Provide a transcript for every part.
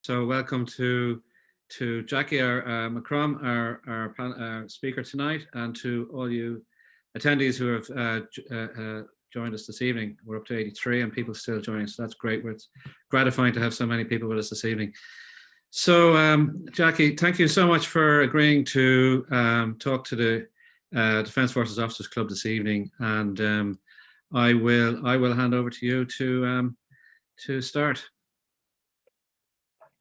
So welcome to Jacqui McCrum, our speaker tonight, and to all you attendees who have joined us this evening. We're up to 83 and people still joining, so that's great. It's gratifying to have so many people with us this evening. So Jacqui, thank you so much for agreeing to talk to the Defence Forces Officers Club this evening, and I will hand over to you to start.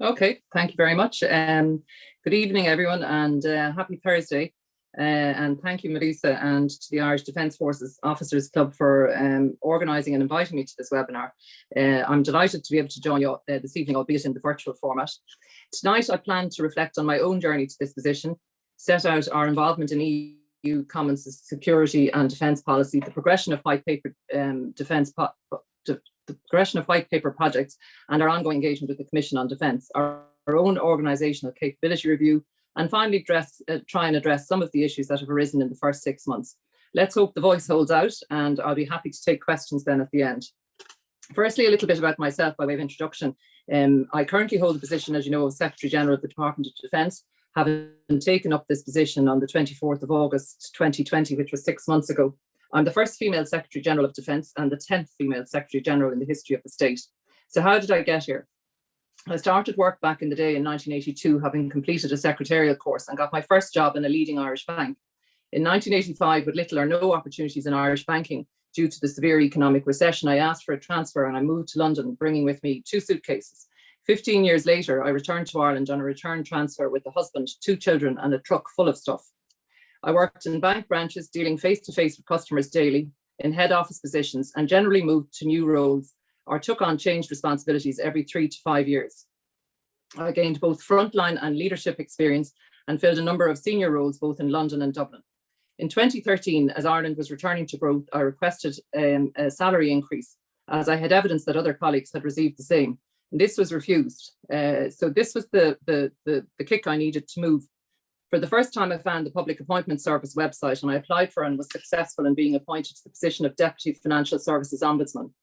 Okay, thank you very much. Good evening, everyone, and happy Thursday. And thank you, Marisa, and to the Irish Defence Forces Officers Club for organising and inviting me to this webinar. I'm delighted to be able to join you this evening, albeit in the virtual format. Tonight, I plan to reflect on my own journey to this position, set out our involvement in EU common security and defence policy, the progression of white paper the progression of white paper projects, and our ongoing engagement with the Commission on Defence, our own organisational capability review, and finally try and address some of the issues that have arisen in the first 6 months. Let's hope the voice holds out, and I'll be happy to take questions then at the end. Firstly, a little bit about myself by way of introduction. I currently hold the position, as you know, of Secretary General of the Department of Defence, having taken up this position on the 24th of August 2020, which was 6 months ago. I'm the first female Secretary General of Defence and the 10th female Secretary General in the history of the state. So how did I get here? I started work back in the day in 1982, having completed a secretarial course and got my first job in a leading Irish bank. In 1985, with little or no opportunities in Irish banking due to the severe economic recession, I asked for a transfer and I moved to London, bringing with me 2 suitcases. 15 years later, I returned to Ireland on a return transfer with a husband, 2 children and a truck full of stuff. I worked in bank branches, dealing face-to-face with customers daily, in head office positions, and generally moved to new roles or took on changed responsibilities every 3 to 5 years. I gained both frontline and leadership experience and filled a number of senior roles both in London and Dublin. In 2013, as Ireland was returning to growth, I requested a salary increase, as I had evidence that other colleagues had received the same. And this was refused. So this was the kick I needed to move. For the first time, I found the Public Appointment Service website and I applied for and was successful in being appointed to the position of Deputy Financial Services Ombudsman.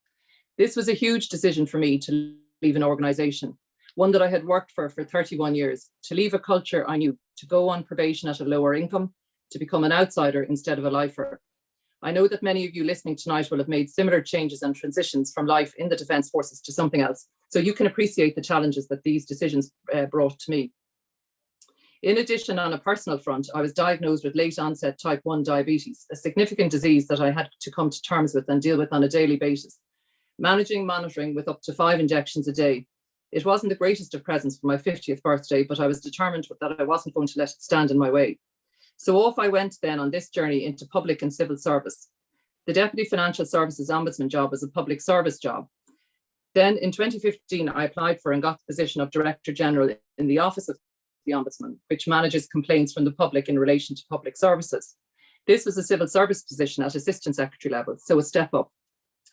This was a huge decision for me to leave an organisation, one that I had worked for 31 years, to leave a culture I knew, to go on probation at a lower income, to become an outsider instead of a lifer. I know that many of you listening tonight will have made similar changes and transitions from life in the Defence Forces to something else, so you can appreciate the challenges that these decisions brought to me. In addition, on a personal front, I was diagnosed with late onset type 1 diabetes, a significant disease that I had to come to terms with and deal with on a daily basis, monitoring with up to 5 injections a day. It wasn't the greatest of presents for my 50th birthday, but I was determined that I wasn't going to let it stand in my way. So off I went then on this journey into public and civil service. The Deputy Financial Services Ombudsman job was a public service job. Then in 2015, I applied for and got the position of Director General in the Office of the Ombudsman, which manages complaints from the public in relation to public services. This was a civil service position at Assistant Secretary level, so a step up.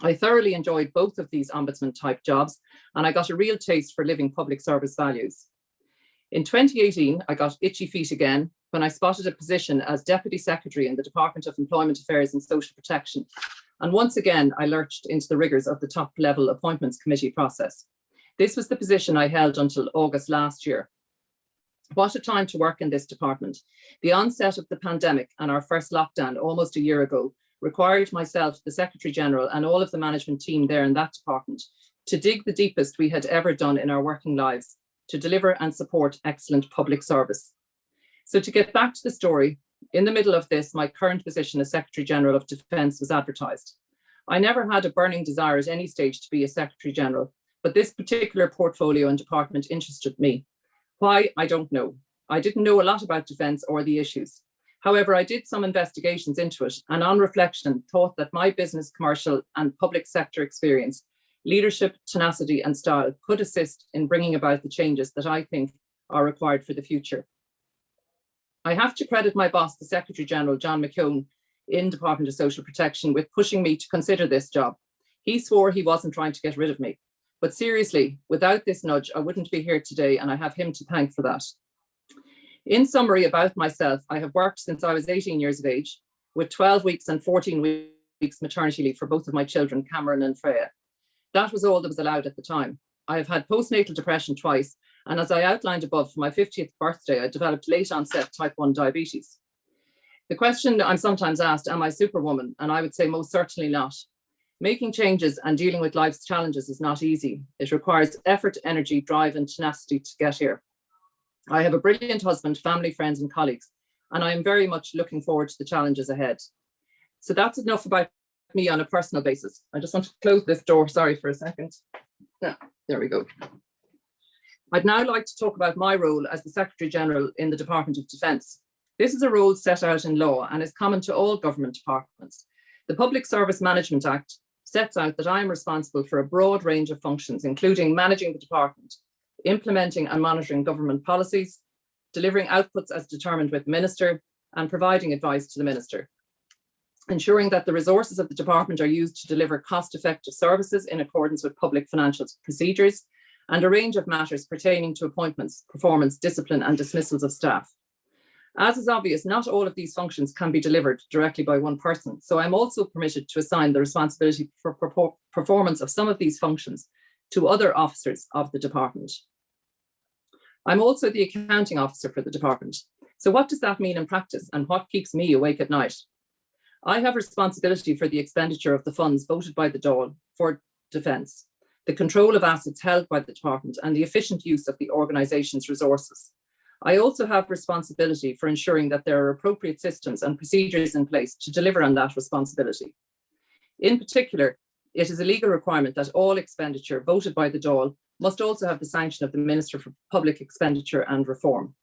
I thoroughly enjoyed both of these ombudsman type jobs, and I got a real taste for living public service values. In 2018, I got itchy feet again when I spotted a position as Deputy Secretary in the Department of Employment Affairs and Social Protection. And once again, I lurched into the rigours of the top level appointments committee process. This was the position I held until August last year. What a time to work in this department. The onset of the pandemic and our first lockdown almost a year ago required myself, the Secretary General, and all of the management team there in that department to dig the deepest we had ever done in our working lives to deliver and support excellent public service. So to get back to the story, in the middle of this, my current position as Secretary General of Defence was advertised. I never had a burning desire at any stage to be a Secretary General, but this particular portfolio and department interested me. Why, I don't know. I didn't know a lot about defence or the issues. However, I did some investigations into it and on reflection thought that my business, commercial and public sector experience, leadership, tenacity and style could assist in bringing about the changes that I think are required for the future. I have to credit my boss, the Secretary General, John McCune, in Department of Social Protection with pushing me to consider this job. He swore he wasn't trying to get rid of me. But seriously, without this nudge, I wouldn't be here today, and I have him to thank for that. In summary about myself, I have worked since I was 18 years of age, with 12 weeks and 14 weeks maternity leave for both of my children, Cameron and Freya. That was all that was allowed at the time. I have had postnatal depression twice And as I outlined above, for my 50th birthday, I developed late onset type 1 diabetes. The question I'm sometimes asked, am I superwoman? And I would say most certainly not. Making changes and dealing with life's challenges is not easy. It requires effort, energy, drive, and tenacity to get here. I have a brilliant husband, family, friends, and colleagues, and I am very much looking forward to the challenges ahead. So that's enough about me on a personal basis. I just want to close this door, sorry for a second. Yeah, there we go. I'd now like to talk about my role as the Secretary General in the Department of Defence. This is a role set out in law and is common to all government departments. The Public Service Management Act sets out that I am responsible for a broad range of functions, including managing the department, implementing and monitoring government policies, delivering outputs as determined with the Minister, and providing advice to the Minister. Ensuring that the resources of the department are used to deliver cost-effective services in accordance with public financial procedures, and a range of matters pertaining to appointments, performance, discipline, and dismissals of staff. As is obvious, not all of these functions can be delivered directly by one person, so I'm also permitted to assign the responsibility for performance of some of these functions to other officers of the department. I'm also the accounting officer for the department. So what does that mean in practice, and what keeps me awake at night? I have responsibility for the expenditure of the funds voted by the Dáil for defence, the control of assets held by the department, and the efficient use of the organisation's resources. I also have responsibility for ensuring that there are appropriate systems and procedures in place to deliver on that responsibility. In particular, it is a legal requirement that all expenditure voted by the Dáil must also have the sanction of the Minister for Public Expenditure and Reform.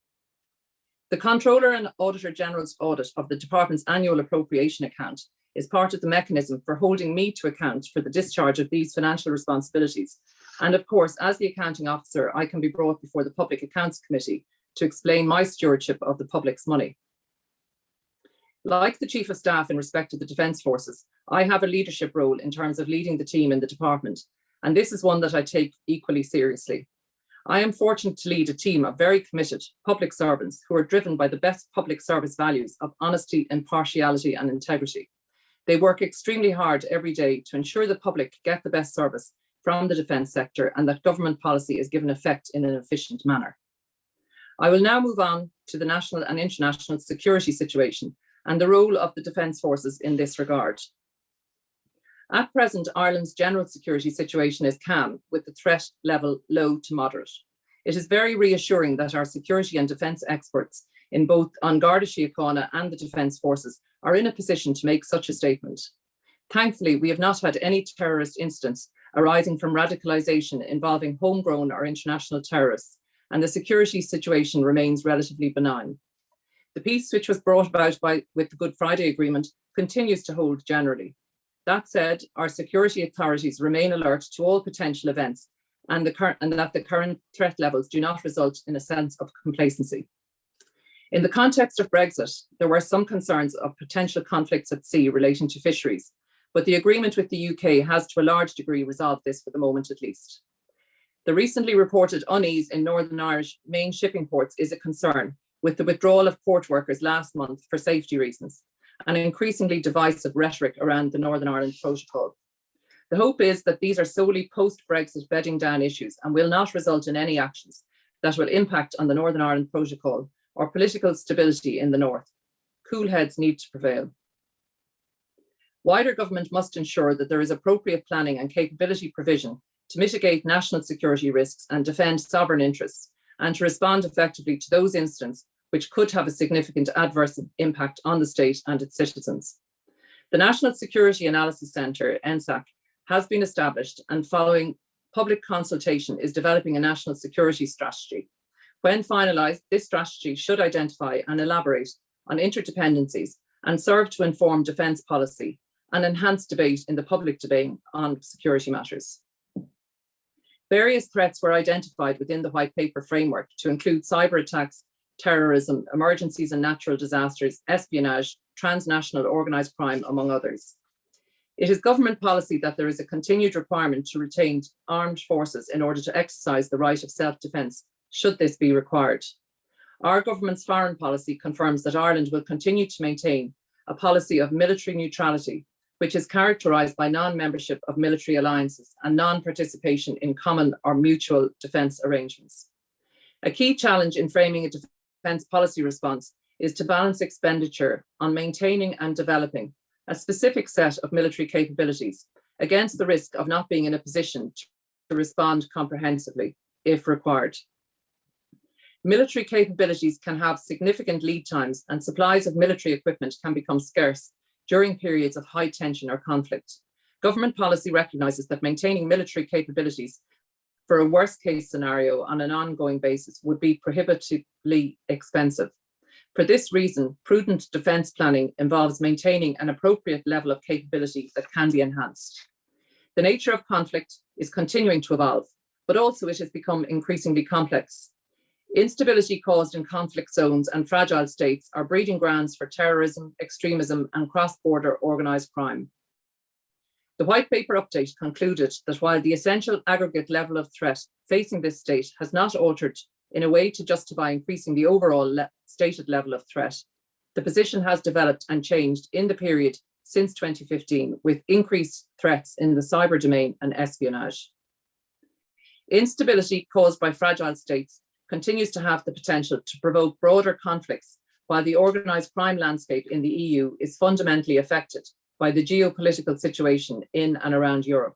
The Comptroller and Auditor General's audit of the Department's annual appropriation account is part of the mechanism for holding me to account for the discharge of these financial responsibilities. And of course, as the accounting officer, I can be brought before the Public Accounts Committee to explain my stewardship of the public's money. Like the Chief of Staff in respect of the Defence Forces, I have a leadership role in terms of leading the team in the department, and this is one that I take equally seriously. I am fortunate to lead a team of very committed public servants who are driven by the best public service values of honesty, impartiality, and integrity. They work extremely hard every day to ensure the public get the best service from the defence sector and that government policy is given effect in an efficient manner. I will now move on to the national and international security situation and the role of the Defence Forces in this regard. At present, Ireland's general security situation is calm, with the threat level low to moderate. It is very reassuring that our security and defence experts in both An Garda Síochána and the Defence Forces are in a position to make such a statement. Thankfully, we have not had any terrorist incidents arising from radicalisation involving homegrown or international terrorists, and the security situation remains relatively benign. The peace which was brought about with the Good Friday Agreement continues to hold generally. That said, our security authorities remain alert to all potential events and that the current threat levels do not result in a sense of complacency. In the context of Brexit, there were some concerns of potential conflicts at sea relating to fisheries, but the agreement with the UK has to a large degree resolved this for the moment at least. The recently reported unease in Northern Irish main shipping ports is a concern, with the withdrawal of port workers last month for safety reasons, and increasingly divisive rhetoric around the Northern Ireland Protocol. The hope is that these are solely post-Brexit bedding down issues and will not result in any actions that will impact on the Northern Ireland Protocol or political stability in the North. Cool heads need to prevail. Wider government must ensure that there is appropriate planning and capability provision to mitigate national security risks and defend sovereign interests, and to respond effectively to those incidents which could have a significant adverse impact on the state and its citizens. The National Security Analysis Centre, NSAC, has been established and following public consultation is developing a national security strategy. When finalised, this strategy should identify and elaborate on interdependencies and serve to inform defence policy and enhance debate in the public debate on security matters. Various threats were identified within the White Paper framework to include cyber attacks, terrorism, emergencies and natural disasters, espionage, transnational organised crime, among others. It is government policy that there is a continued requirement to retain armed forces in order to exercise the right of self-defence, should this be required. Our government's foreign policy confirms that Ireland will continue to maintain a policy of military neutrality, which is characterised by non-membership of military alliances and non-participation in common or mutual defence arrangements. A key challenge in framing a defence policy response is to balance expenditure on maintaining and developing a specific set of military capabilities against the risk of not being in a position to respond comprehensively if required. Military capabilities can have significant lead times, and supplies of military equipment can become scarce during periods of high tension or conflict. Government policy recognises that maintaining military capabilities for a worst-case scenario on an ongoing basis would be prohibitively expensive. For this reason, prudent defence planning involves maintaining an appropriate level of capability that can be enhanced. The nature of conflict is continuing to evolve, but also it has become increasingly complex. Instability caused in conflict zones and fragile states are breeding grounds for terrorism, extremism, and cross-border organised crime. The White Paper update concluded that while the essential aggregate level of threat facing this state has not altered in a way to justify increasing the overall stated level of threat, the position has developed and changed in the period since 2015, with increased threats in the cyber domain and espionage. Instability caused by fragile states continues to have the potential to provoke broader conflicts, while the organised crime landscape in the EU is fundamentally affected by the geopolitical situation in and around Europe.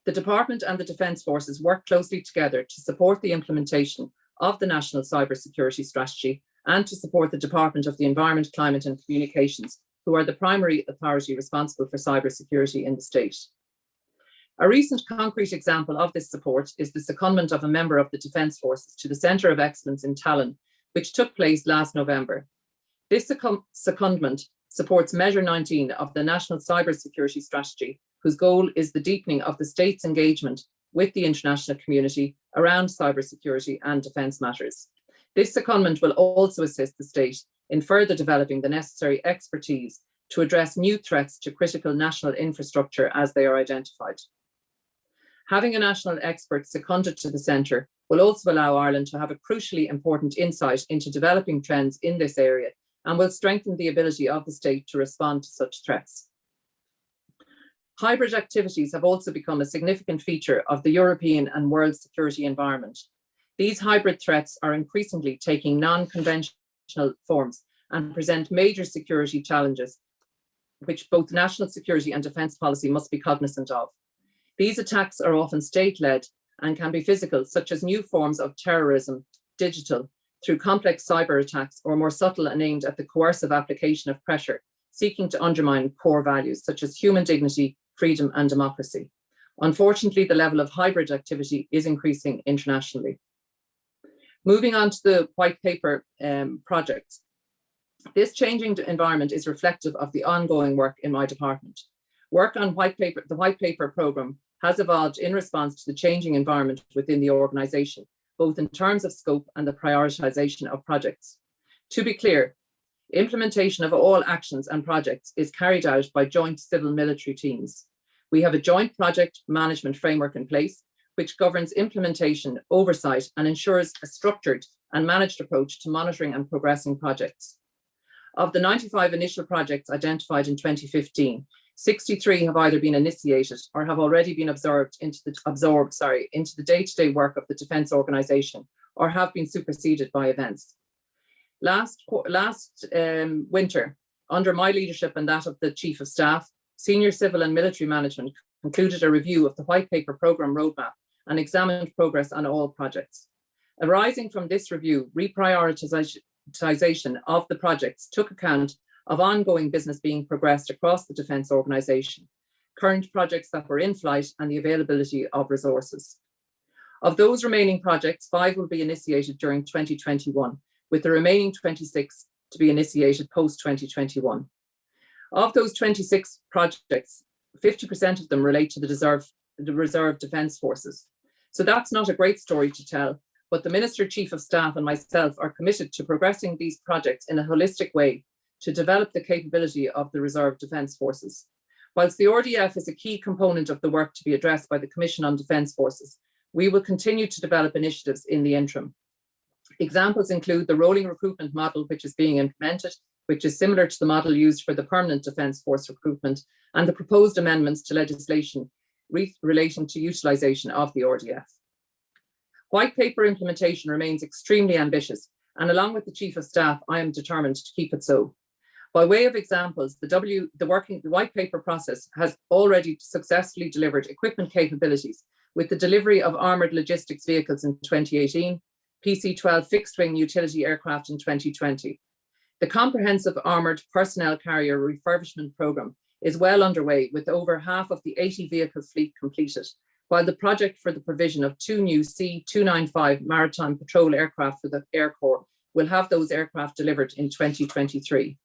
The Department and the Defence Forces work closely together to support the implementation of the National Cybersecurity Strategy and to support the Department of the Environment, Climate and Communications, who are the primary authority responsible for cybersecurity in the state. A recent concrete example of this support is the secondment of a member of the Defence Forces to the Centre of Excellence in Tallinn, which took place last November. This secondment supports Measure 19 of the National Cybersecurity Strategy, whose goal is the deepening of the state's engagement with the international community around cybersecurity and defence matters. This secondment will also assist the state in further developing the necessary expertise to address new threats to critical national infrastructure as they are identified. Having a national expert seconded to the centre will also allow Ireland to have a crucially important insight into developing trends in this area and will strengthen the ability of the state to respond to such threats. Hybrid activities have also become a significant feature of the European and world security environment. These hybrid threats are increasingly taking non-conventional forms and present major security challenges, which both national security and defence policy must be cognizant of. These attacks are often state-led and can be physical, such as new forms of terrorism, digital, through complex cyber attacks, or more subtle and aimed at the coercive application of pressure, seeking to undermine core values such as human dignity, freedom and democracy. Unfortunately, the level of hybrid activity is increasing internationally. Moving on to the White Paper projects. This changing environment is reflective of the ongoing work in my department. Work on the White Paper programme has evolved in response to the changing environment within the organisation, both in terms of scope and the prioritisation of projects. To be clear, implementation of all actions and projects is carried out by joint civil military teams. We have a joint project management framework in place, which governs implementation, oversight, and ensures a structured and managed approach to monitoring and progressing projects. Of the 95 initial projects identified in 2015, 63 have either been initiated or have already been absorbed into the day-to-day work of the defence organisation, or have been superseded by events. Last winter, under my leadership and that of the Chief of Staff, senior civil and military management concluded a review of the White Paper programme roadmap and examined progress on all projects. Arising from this review, reprioritisation of the projects took account of ongoing business being progressed across the defence organisation, current projects that were in flight, and the availability of resources. Of those remaining projects, 5 will be initiated during 2021, with the remaining 26 to be initiated post-2021. Of those 26 projects, 50% of them relate to the Reserve Defence Forces. So that's not a great story to tell, but the Minister, Chief of Staff and myself are committed to progressing these projects in a holistic way to develop the capability of the Reserve Defence Forces. Whilst the RDF is a key component of the work to be addressed by the Commission on Defence Forces, we will continue to develop initiatives in the interim. Examples include the rolling recruitment model, which is being implemented, which is similar to the model used for the permanent Defence Force recruitment, and the proposed amendments to legislation relating to utilisation of the RDF. White paper implementation remains extremely ambitious, and along with the Chief of Staff, I am determined to keep it so. By way of examples, the white paper process has already successfully delivered equipment capabilities with the delivery of armoured logistics vehicles in 2018, PC-12 fixed-wing utility aircraft in 2020. The comprehensive armoured personnel carrier refurbishment programme is well underway, with over half of the 80 vehicle fleet completed, while the project for the provision of 2 new C-295 maritime patrol aircraft for the Air Corps will have those aircraft delivered in 2023.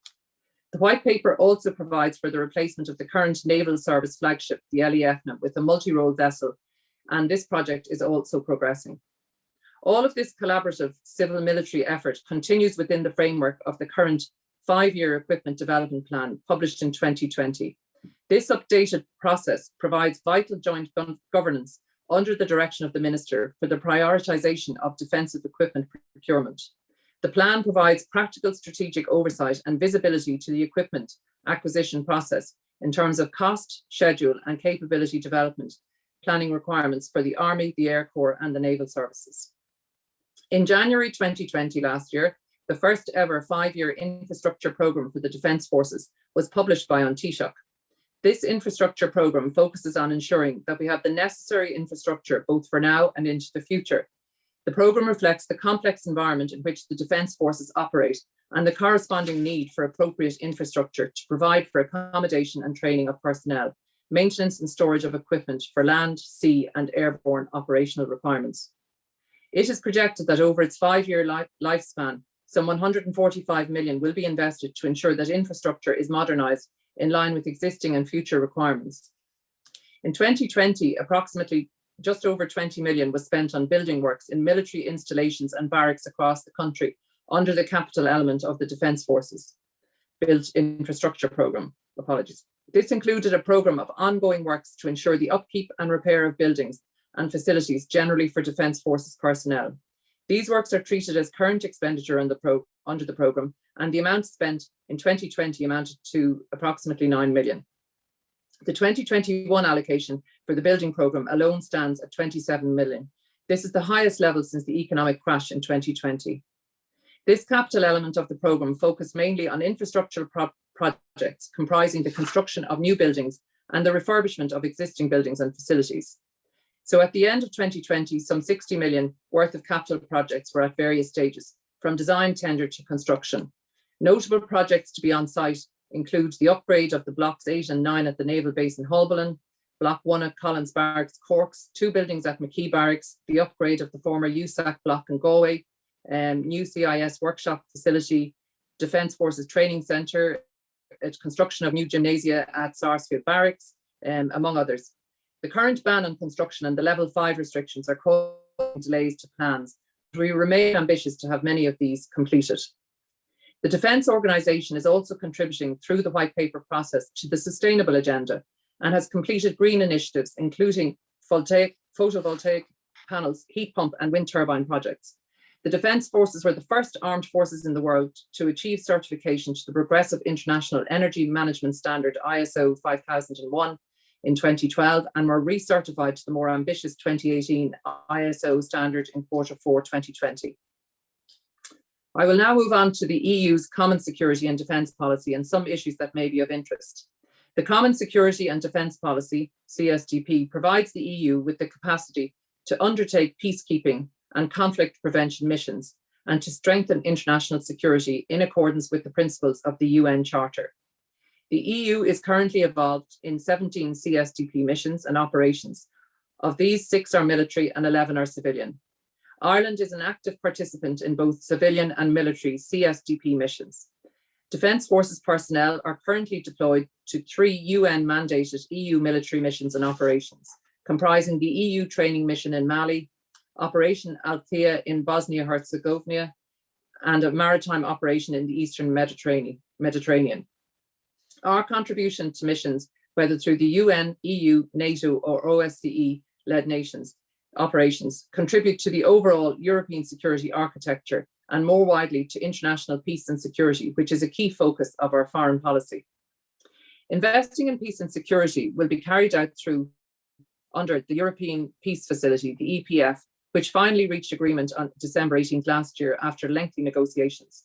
The white paper also provides for the replacement of the current naval service flagship, the Eliefna, with a multi-role vessel, and this project is also progressing. All of this collaborative civil-military effort continues within the framework of the current 5-year equipment development plan published in 2020. This updated process provides vital joint governance under the direction of the Minister for the prioritisation of defensive equipment procurement. The plan provides practical strategic oversight and visibility to the equipment acquisition process in terms of cost, schedule, and capability development planning requirements for the Army, the Air Corps, and the Naval Services. In January 2020 last year, the first ever 5-year infrastructure programme for the Defence Forces was published by Untitled. This infrastructure programme focuses on ensuring that we have the necessary infrastructure both for now and into the future. The programme reflects the complex environment in which the Defence Forces operate and the corresponding need for appropriate infrastructure to provide for accommodation and training of personnel, maintenance and storage of equipment for land, sea, and airborne operational requirements. It is projected that over its 5-year lifespan, some 145 million will be invested to ensure that infrastructure is modernised in line with existing and future requirements. In 2020, approximately just over 20 million was spent on building works in military installations and barracks across the country under the capital element of the Defence Forces Built Infrastructure Programme. This included a programme of ongoing works to ensure the upkeep and repair of buildings and facilities generally for Defence Forces personnel. These works are treated as current expenditure under the programme, and the amount spent in 2020 amounted to approximately 9 million. The 2021 allocation for the building programme alone stands at 27 million. This is the highest level since the economic crash in 2020. This capital element of the programme focused mainly on infrastructure projects comprising the construction of new buildings and the refurbishment of existing buildings and facilities. So at the end of 2020, some 60 million worth of capital projects were at various stages, from design, tender to construction. Notable projects to be on site include the upgrade of the blocks 8 and 9 at the Naval Base in Holbolin, Block 1 at Collins Barracks, Corks, 2 buildings at McKee Barracks, the upgrade of the former USAC block in Galway, new CIS workshop facility, Defence Forces Training Centre, construction of new gymnasia at Sarsfield Barracks, among others. The current ban on construction and the level 5 restrictions are causing delays to plans, but we remain ambitious to have many of these completed. The Defence Organisation is also contributing through the white paper process to the sustainable agenda and has completed green initiatives, including photovoltaic panels, heat pump and wind turbine projects. The Defence Forces were the first armed forces in the world to achieve certification to the Progressive International Energy Management Standard ISO 5001 in 2012 and were recertified to the more ambitious 2018 ISO standard in Q4 2020. I will now move on to the EU's Common Security and Defence Policy and some issues that may be of interest. The Common Security and Defence Policy, CSDP, provides the EU with the capacity to undertake peacekeeping and conflict prevention missions and to strengthen international security in accordance with the principles of the UN Charter. The EU is currently involved in 17 CSDP missions and operations. Of these, 6 are military and 11 are civilian. Ireland is an active participant in both civilian and military CSDP missions. Defence Forces personnel are currently deployed to 3 UN-mandated EU military missions and operations, comprising the EU training mission in Mali, Operation Althea in Bosnia-Herzegovina, and a maritime operation in the Eastern Mediterranean. Our contribution to missions, whether through the UN, EU, NATO, or OSCE-led nations operations, contribute to the overall European security architecture and more widely to international peace and security, which is a key focus of our foreign policy. Investing in peace and security will be carried out under the European Peace Facility, the EPF, which finally reached agreement on December 18th last year after lengthy negotiations.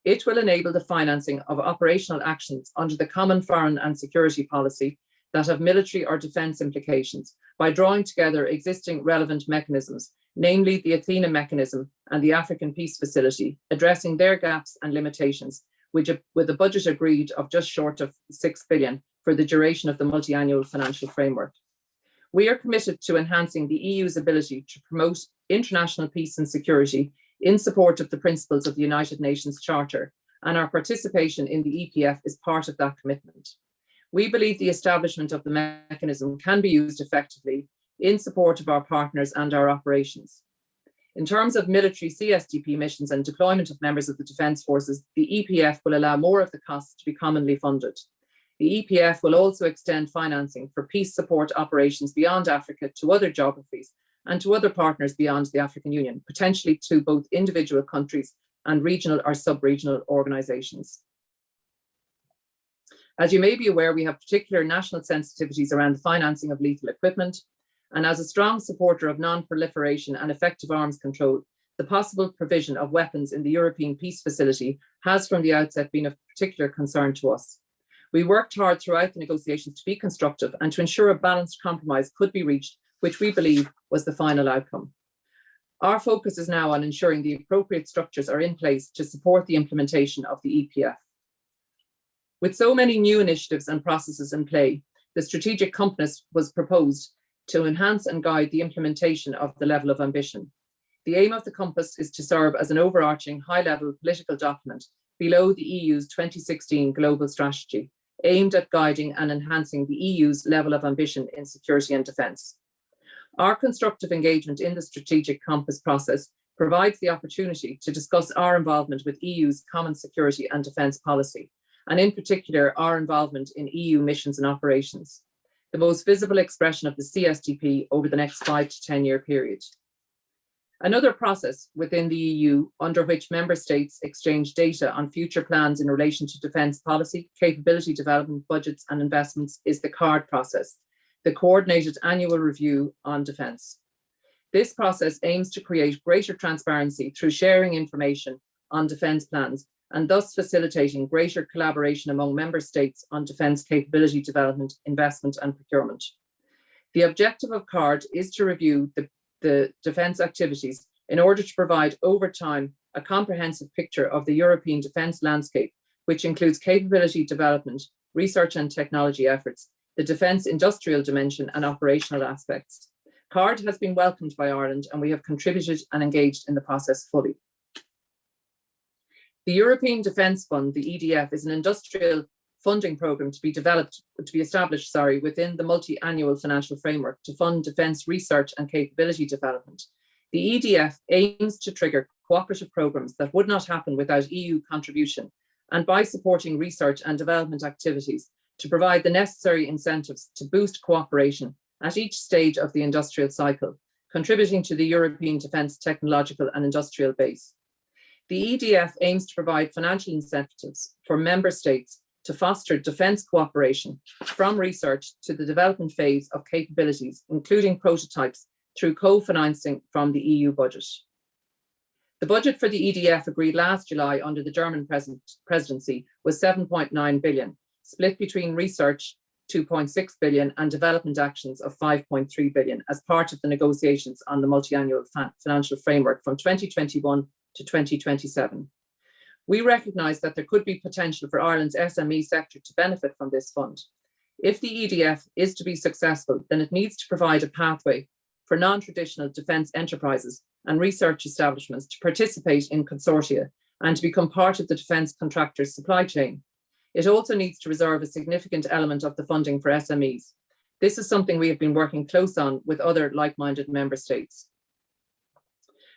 It will enable the financing of operational actions under the Common Foreign and Security Policy that have military or defence implications by drawing together existing relevant mechanisms, namely the Athena mechanism and the African Peace Facility, addressing their gaps and limitations, with a budget agreed of just short of 6 billion for the duration of the multi-annual financial framework. We are committed to enhancing the EU's ability to promote international peace and security in support of the principles of the United Nations Charter, and our participation in the EPF is part of that commitment. We believe the establishment of the mechanism can be used effectively in support of our partners and our operations. In terms of military CSDP missions and deployment of members of the Defence Forces, the EPF will allow more of the costs to be commonly funded. The EPF will also extend financing for peace support operations beyond Africa to other geographies and to other partners beyond the African Union, potentially to both individual countries and regional or sub-regional organisations. As you may be aware, we have particular national sensitivities around the financing of lethal equipment, and as a strong supporter of non-proliferation and effective arms control, the possible provision of weapons in the European Peace Facility has from the outset been of particular concern to us. We worked hard throughout the negotiations to be constructive and to ensure a balanced compromise could be reached, which we believe was the final outcome. Our focus is now on ensuring the appropriate structures are in place to support the implementation of the EPF. With so many new initiatives and processes in play, the strategic compass was proposed to enhance and guide the implementation of the level of ambition. The aim of the compass is to serve as an overarching high-level political document below the EU's 2016 global strategy, aimed at guiding and enhancing the EU's level of ambition in security and defence. Our constructive engagement in the strategic compass process provides the opportunity to discuss our involvement with EU's common security and defence policy, and in particular, our involvement in EU missions and operations, the most visible expression of the CSDP over the next 5 to 10 year period. Another process within the EU under which member states exchange data on future plans in relation to defence policy, capability development, budgets and investments is the CARD process, the Coordinated Annual Review on Defence. This process aims to create greater transparency through sharing information on defence plans and thus facilitating greater collaboration among member states on defence capability development, investment and procurement. The objective of CARD is to review the defence activities in order to provide over time a comprehensive picture of the European defence landscape, which includes capability development, research and technology efforts, the defence industrial dimension and operational aspects. CARD has been welcomed by Ireland and we have contributed and engaged in the process fully. The European Defence Fund, the EDF, is an industrial funding programme to be established within the multi-annual financial framework to fund defence research and capability development. The EDF aims to trigger cooperative programmes that would not happen without EU contribution, and by supporting research and development activities to provide the necessary incentives to boost cooperation at each stage of the industrial cycle, contributing to the European defence technological and industrial base. The EDF aims to provide financial incentives for member states to foster defence cooperation from research to the development phase of capabilities, including prototypes, through co-financing from the EU budget. The budget for the EDF agreed last July under the German presidency was 7.9 billion, split between research 2.6 billion and development actions of 5.3 billion as part of the negotiations on the multi-annual financial framework from 2021 to 2027. We recognise that there could be potential for Ireland's SME sector to benefit from this fund. If the EDF is to be successful, then it needs to provide a pathway for non-traditional defence enterprises and research establishments to participate in consortia and to become part of the defence contractor's supply chain. It also needs to reserve a significant element of the funding for SMEs. This is something we have been working close on with other like-minded member states.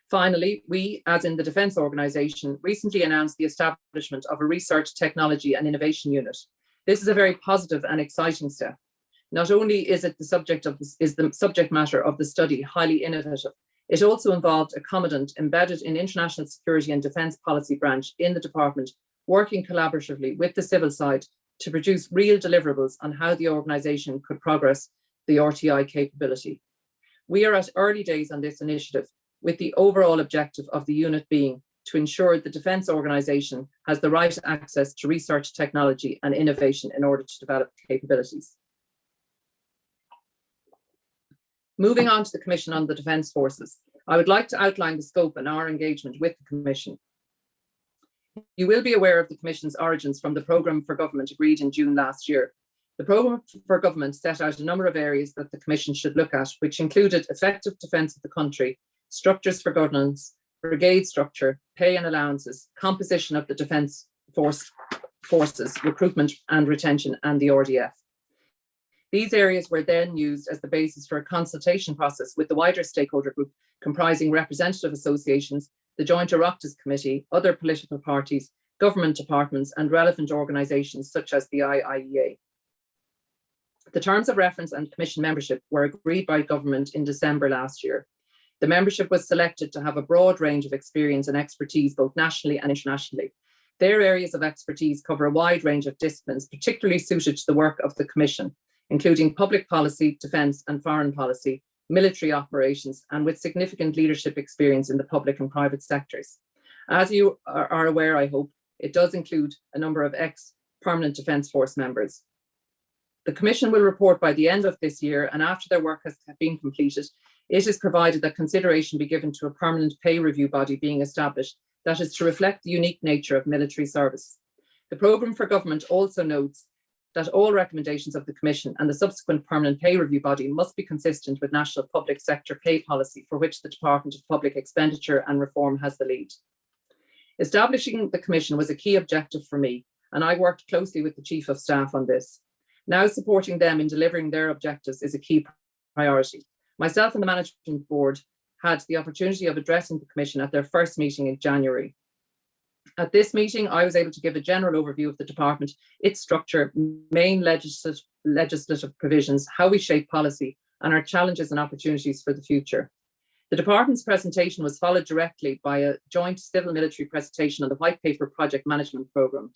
Finally, we, as in the Defence Organisation, recently announced the establishment of a Research, Technology and Innovation Unit. This is a very positive and exciting step. Not only is the subject matter of the study highly innovative, it also involved a commandant embedded in international security and defence policy branch in the department, working collaboratively with the civil side to produce real deliverables on how the organisation could progress the RTI capability. We are at early days on this initiative, with the overall objective of the unit being to ensure the defence organisation has the right access to research, technology and innovation in order to develop capabilities. Moving on to the Commission on the Defence Forces, I would like to outline the scope and our engagement with the Commission. You will be aware of the Commission's origins from the Programme for Government agreed in June last year. The Programme for Government set out a number of areas that the Commission should look at, which included effective defence of the country, structures for governance, brigade structure, pay and allowances, composition of the defence forces, recruitment and retention, and the RDF. These areas were then used as the basis for a consultation process with the wider stakeholder group comprising representative associations, the Joint Oireachtas Committee, other political parties, government departments and relevant organisations such as the IIEA. The terms of reference and Commission membership were agreed by government in December last year. The membership was selected to have a broad range of experience and expertise both nationally and internationally. Their areas of expertise cover a wide range of disciplines particularly suited to the work of the Commission, including public policy, defence and foreign policy, military operations, and with significant leadership experience in the public and private sectors. As you are aware, I hope, it does include a number of ex-permanent Defence Force members. The Commission will report by the end of this year, and after their work has been completed, it is provided that consideration be given to a permanent pay review body being established that is to reflect the unique nature of military service. The Programme for Government also notes that all recommendations of the Commission and the subsequent permanent pay review body must be consistent with national public sector pay policy, for which the Department of Public Expenditure and Reform has the lead. Establishing the Commission was a key objective for me, and I worked closely with the Chief of Staff on this. Now supporting them in delivering their objectives is a key priority. Myself and the Management Board had the opportunity of addressing the Commission at their first meeting in January. At this meeting, I was able to give a general overview of the department, its structure, main legislative provisions, how we shape policy, and our challenges and opportunities for the future. The department's presentation was followed directly by a joint civil-military presentation on the White Paper Project Management Programme.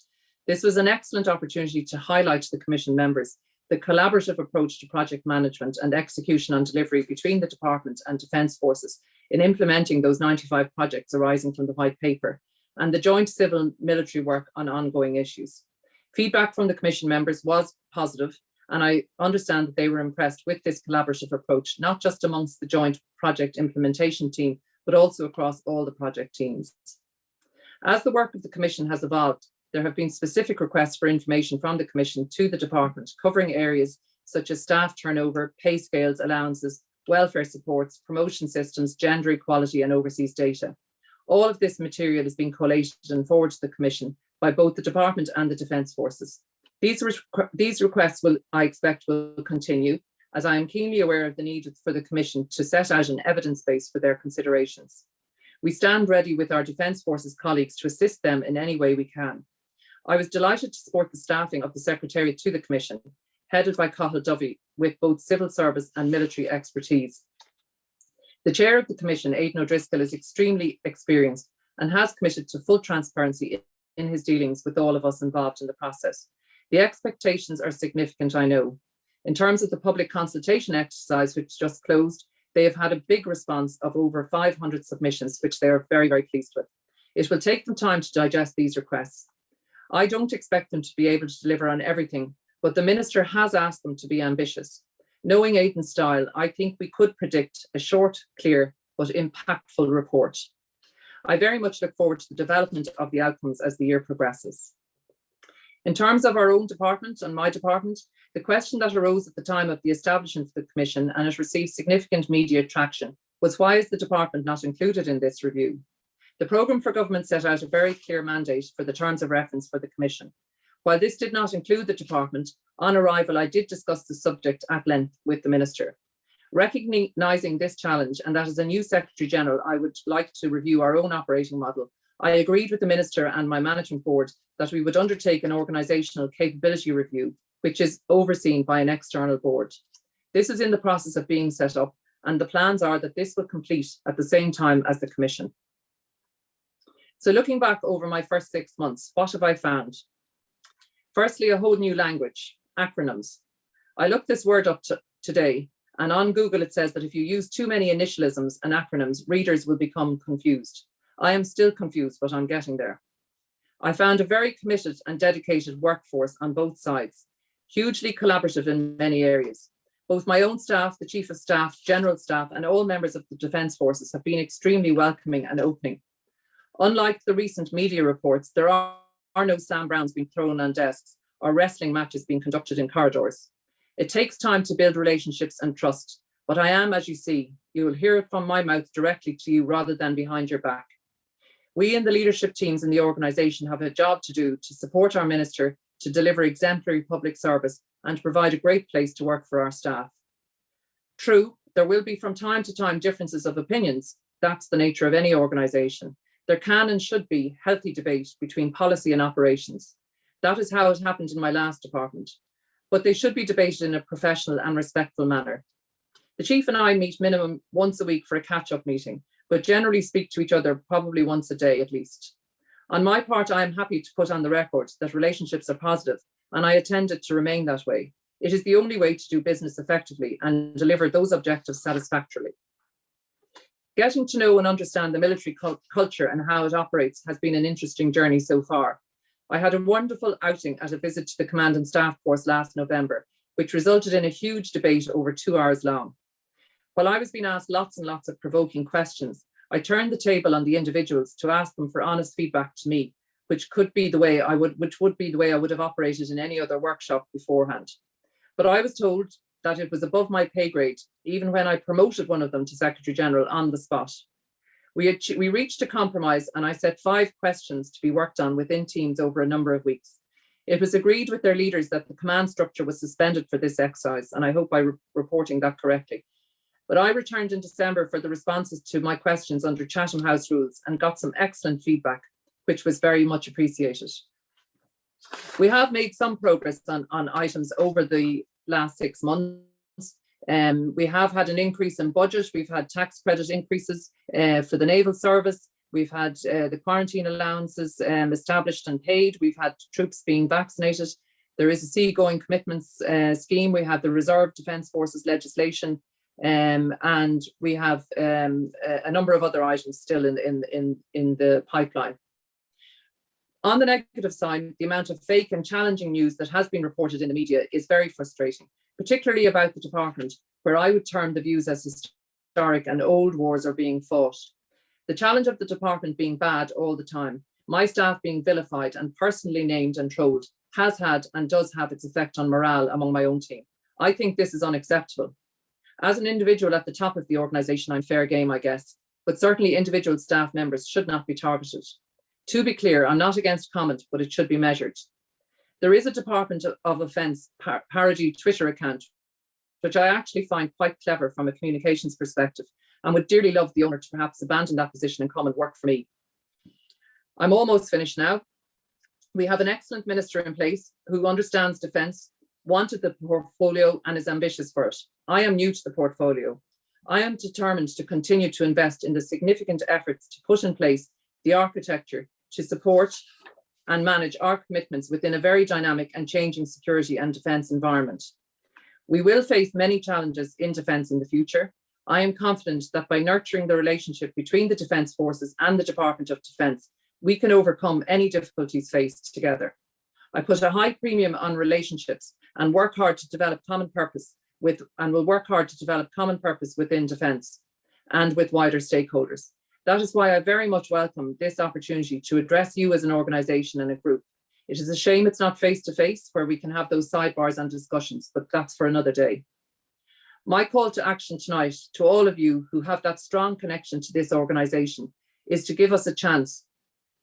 This was an excellent opportunity to highlight to the Commission members the collaborative approach to project management and execution on delivery between the department and Defence Forces in implementing those 95 projects arising from the White Paper, and the joint civil-military work on ongoing issues. Feedback from the Commission members was positive, and I understand that they were impressed with this collaborative approach, not just amongst the joint project implementation team, but also across all the project teams. As the work of the Commission has evolved, there have been specific requests for information from the Commission to the department, covering areas such as staff turnover, pay scales, allowances, welfare supports, promotion systems, gender equality, and overseas data. All of this material is being collated and forwarded to the Commission by both the department and the Defence Forces. These requests I expect will continue, as I am keenly aware of the need for the Commission to set out an evidence base for their considerations. We stand ready with our Defence Forces colleagues to assist them in any way we can. I was delighted to support the staffing of the Secretariat to the Commission, headed by Cathal Dovey, with both civil service and military expertise. The Chair of the Commission, Aidan O'Driscoll, is extremely experienced and has committed to full transparency in his dealings with all of us involved in the process. The expectations are significant, I know. In terms of the public consultation exercise, which just closed, they have had a big response of over 500 submissions, which they are very, very pleased with. It will take them time to digest these requests. I don't expect them to be able to deliver on everything, but the Minister has asked them to be ambitious. Knowing Aidan's style, I think we could predict a short, clear, but impactful report. I very much look forward to the development of the outcomes as the year progresses. In terms of our own department and my department, the question that arose at the time of the establishment of the Commission, and it received significant media traction, was why is the department not included in this review? The Programme for Government set out a very clear mandate for the terms of reference for the Commission. While this did not include the department, on arrival I did discuss the subject at length with the Minister. Recognising this challenge, and that as a new Secretary General I would like to review our own operating model, I agreed with the Minister and my Management Board that we would undertake an organisational capability review, which is overseen by an external board. This is in the process of being set up, and the plans are that this will complete at the same time as the Commission. So looking back over my first 6 months, what have I found? Firstly, a whole new language, acronyms. I looked this word up today, And on Google, it says that if you use too many initialisms and acronyms, readers will become confused. I am still confused, but I'm getting there. I found a very committed and dedicated workforce on both sides, hugely collaborative in many areas. Both my own staff, the Chief of Staff, General Staff, and all members of the Defence Forces have been extremely welcoming and opening. Unlike the recent media reports, there are no Sam Browns being thrown on desks or wrestling matches being conducted in corridors. It takes time to build relationships and trust, but I am, as you see, you will hear it from my mouth directly to you rather than behind your back. We in the leadership teams in the organisation have a job to do to support our Minister to deliver exemplary public service and to provide a great place to work for our staff. True, there will be from time to time differences of opinions. That's the nature of any organisation. There can and should be healthy debate between policy and operations. That is how it happened in my last department. But they should be debated in a professional and respectful manner. The Chief and I meet minimum once a week for a catch-up meeting, but generally speak to each other probably once a day at least. On my part, I am happy to put on the record that relationships are positive, and I intend it to remain that way. It is the only way to do business effectively and deliver those objectives satisfactorily. Getting to know and understand the military culture and how it operates has been an interesting journey so far. I had a wonderful outing at a visit to the Command and Staff course last November, which resulted in a huge debate over 2 hours long. While I was being asked lots and lots of provoking questions, I turned the table on the individuals to ask them for honest feedback to me, which would be the way I would have operated in any other workshop beforehand. But I was told that it was above my pay grade, even when I promoted one of them to Secretary General on the spot. We reached a compromise, and I set 5 questions to be worked on within teams over a number of weeks. It was agreed with their leaders that the command structure was suspended for this exercise, and I hope I'm reporting that correctly. But I returned in December for the responses to my questions under Chatham House rules and got some excellent feedback, which was very much appreciated. We have made some progress on items over the last 6 months. We have had an increase in budget. We've had tax credit increases for the naval service. We've had the quarantine allowances established and paid. We've had troops being vaccinated. There is a seagoing commitments scheme. We have the Reserve Defence Forces legislation. And we have a number of other items still in the pipeline. On the negative side, the amount of fake and challenging news that has been reported in the media is very frustrating, particularly about the department, where I would term the views as historic and old wars are being fought. The challenge of the department being bad all the time, my staff being vilified and personally named and trolled, has had and does have its effect on morale among my own team. I think this is unacceptable. As an individual at the top of the organisation, I'm fair game, I guess, but certainly individual staff members should not be targeted. To be clear, I'm not against comment, but it should be measured. There is a Department of Offence parody Twitter account, which I actually find quite clever from a communications perspective, and would dearly love the owner to perhaps abandon that position and come and work for me. I'm almost finished now. We have an excellent minister in place who understands defence, wanted the portfolio and is ambitious for it. I am new to the portfolio. I am determined to continue to invest in the significant efforts to put in place the architecture to support and manage our commitments within a very dynamic and changing security and defence environment. We will face many challenges in defence in the future. I am confident that by nurturing the relationship between the Defence Forces and the Department of Defence, we can overcome any difficulties faced together. I put a high premium on relationships and work hard to develop common purpose will work hard to develop common purpose within defence and with wider stakeholders. That is why I very much welcome this opportunity to address you as an organisation and a group. It is a shame it's not face-to-face where we can have those sidebars and discussions, but that's for another day. My call to action tonight to all of you who have that strong connection to this organisation is to give us a chance.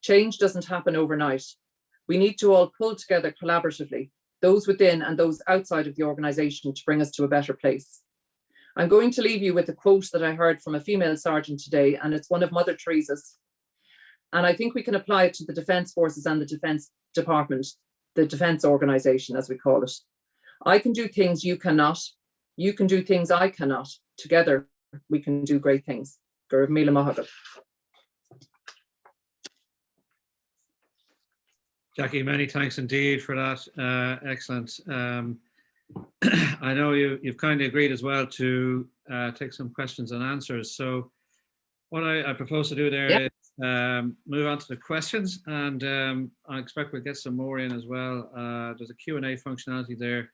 Change doesn't happen overnight. We need to all pull together collaboratively, those within and those outside of the organisation, to bring us to a better place. I'm going to leave you with a quote that I heard from a female sergeant today, and it's one of Mother Teresa's. And I think we can apply it to the Defence Forces and the Defence Department, the Defence Organisation, as we call it. I can do things you cannot. You can do things I cannot. Together, we can do great things. Gur míle maith. Jacqui, many thanks indeed for that. Excellent. I know you've kindly agreed as well to take some questions and answers. So what I propose to do there is move on to the questions, and I expect we'll get some more in as well. There's a Q&A functionality there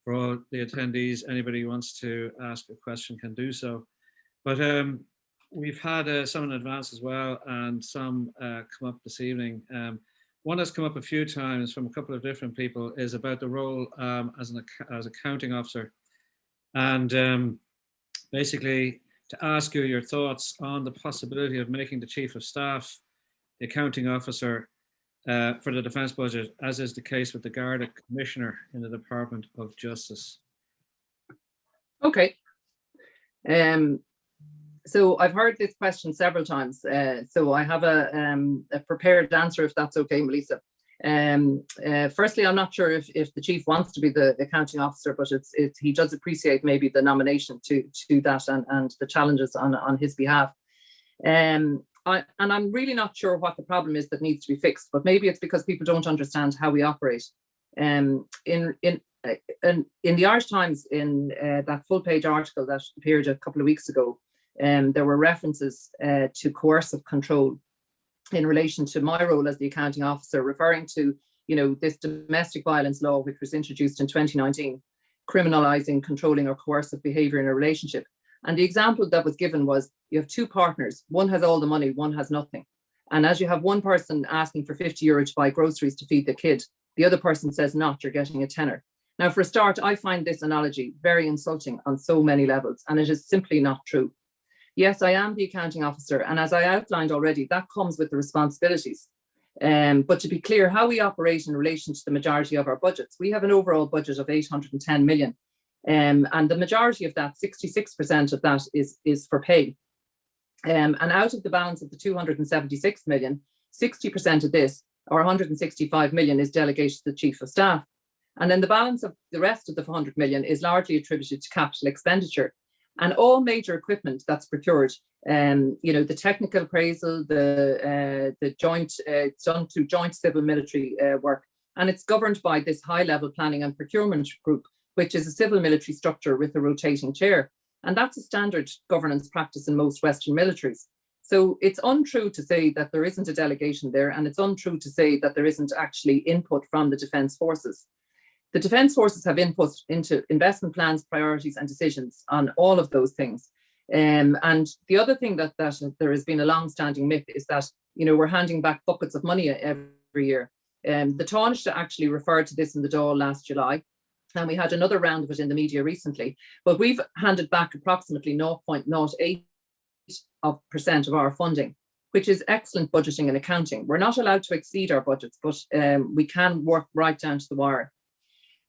for all the attendees. Anybody who wants to ask a question can do so. But we've had some in advance as well, and some come up this evening. One that's come up a few times from a couple of different people is about the role as accounting officer, and basically to ask you your thoughts on the possibility of making the Chief of Staff the accounting officer for the defence budget, as is the case with the Garda Commissioner in the Department of Justice. Okay. So I've heard this question several times. So I have a prepared answer, if that's okay, Melissa. Firstly, I'm not sure if the chief wants to be the accounting officer, but he does appreciate maybe the nomination to that and the challenges on his behalf. And I'm really not sure what the problem is that needs to be fixed, but maybe it's because people don't understand how we operate. In the Irish Times, in that full-page article that appeared a couple of weeks ago, there were references to coercive control in relation to my role as the accounting officer, referring to, this domestic violence law, which was introduced in 2019, criminalising controlling or coercive behaviour in a relationship. And the example that was given was, you have two partners, one has all the money, one has nothing. And as you have one person asking for €50 to buy groceries to feed the kid, the other person says not, you're getting a tenner. Now, for a start, I find this analogy very insulting on so many levels, and it is simply not true. Yes, I am the accounting officer, and as I outlined already, that comes with the responsibilities. But to be clear, how we operate in relation to the majority of our budgets, we have an overall budget of 810 million. And the majority of that, 66% of that is for pay. And out of the balance of the 276 million, 60% of this, or 165 million, is delegated to the Chief of Staff. And then the balance of the rest of the 100 million is largely attributed to capital expenditure. And all major equipment that's procured, the technical appraisal, the joint, it's done through joint civil military work. And it's governed by this high-level planning and procurement group, which is a civil military structure with a rotating chair. And that's a standard governance practice in most Western militaries. So it's untrue to say that there isn't a delegation there, and it's untrue to say that there isn't actually input from the Defence Forces. The Defence Forces have input into investment plans, priorities and decisions on all of those things. And the other thing that there has been a long-standing myth is that, we're handing back buckets of money every year. The Taoiseach actually referred to this in the Dáil last July, and we had another round of it in the media recently. But we've handed back approximately 0.08% of our funding, which is excellent budgeting and accounting. We're not allowed to exceed our budgets, but we can work right down to the wire.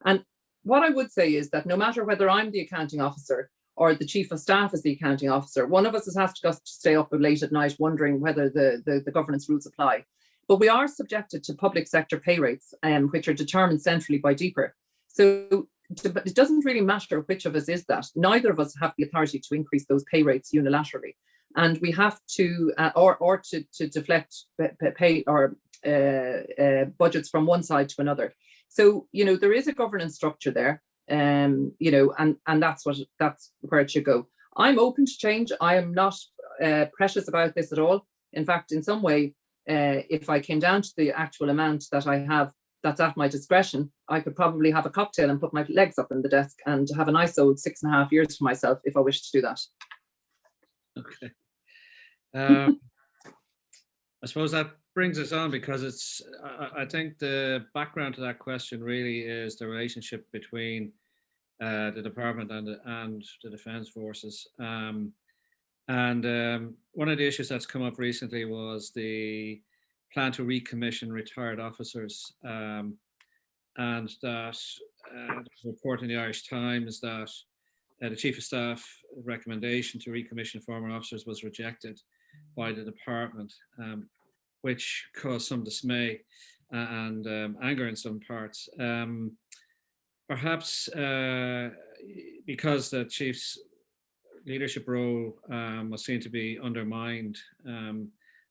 And what I would say is that no matter whether I'm the accounting officer or the Chief of Staff is the accounting officer, one of us has asked us to stay up late at night wondering whether the governance rules apply. But we are subjected to public sector pay rates, which are determined centrally by DPER. So it doesn't really matter which of us is that. Neither of us have the authority to increase those pay rates unilaterally. And we have to, or to deflect pay or budgets from one side to another. So, there is a governance structure there, and that's where it should go. I'm open to change. I am not precious about this at all. In fact, in some way, if I came down to the actual amount that I have that's at my discretion, I could probably have a cocktail and put my legs up in the desk and have a nice old 6.5 years for myself if I wish to do that. Okay. I suppose that brings us on, because I think the background to that question really is the relationship between the department and the Defence Forces. And one of the issues that's come up recently was the plan to recommission retired officers. And that report in the Irish Times that the Chief of Staff recommendation to recommission former officers was rejected by the department, which caused some dismay and anger in some parts. Perhaps because the Chief's leadership role was seen to be undermined,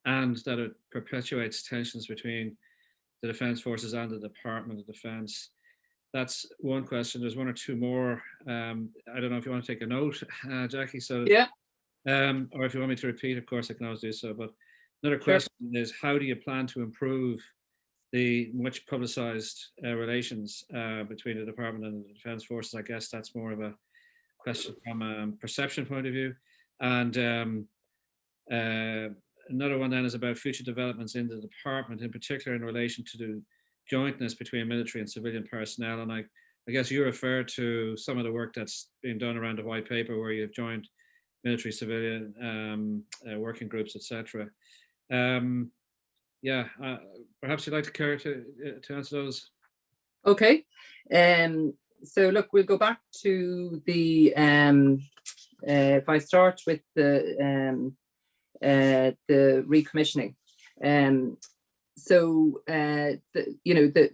and that it perpetuates tensions between the Defence Forces and the Department of Defence. that's one question. There's one or two more. I don't know if you want to take a note, Jacqui. So Yeah. Or if you want me to repeat, of course, I can always do so. But another question is, how do you plan to improve the much publicized relations between the department and the Defence Forces? I guess that's more of a question from a perception point of view. And another one then is about future developments in the department, in particular in relation to the jointness between military and civilian personnel. And I guess you refer to some of the work that's being done around the white paper, where you've joined military civilian working groups, etc. Yeah, perhaps you'd like to care to answer those. Okay. So look, we'll go back to the if I start with the recommissioning. The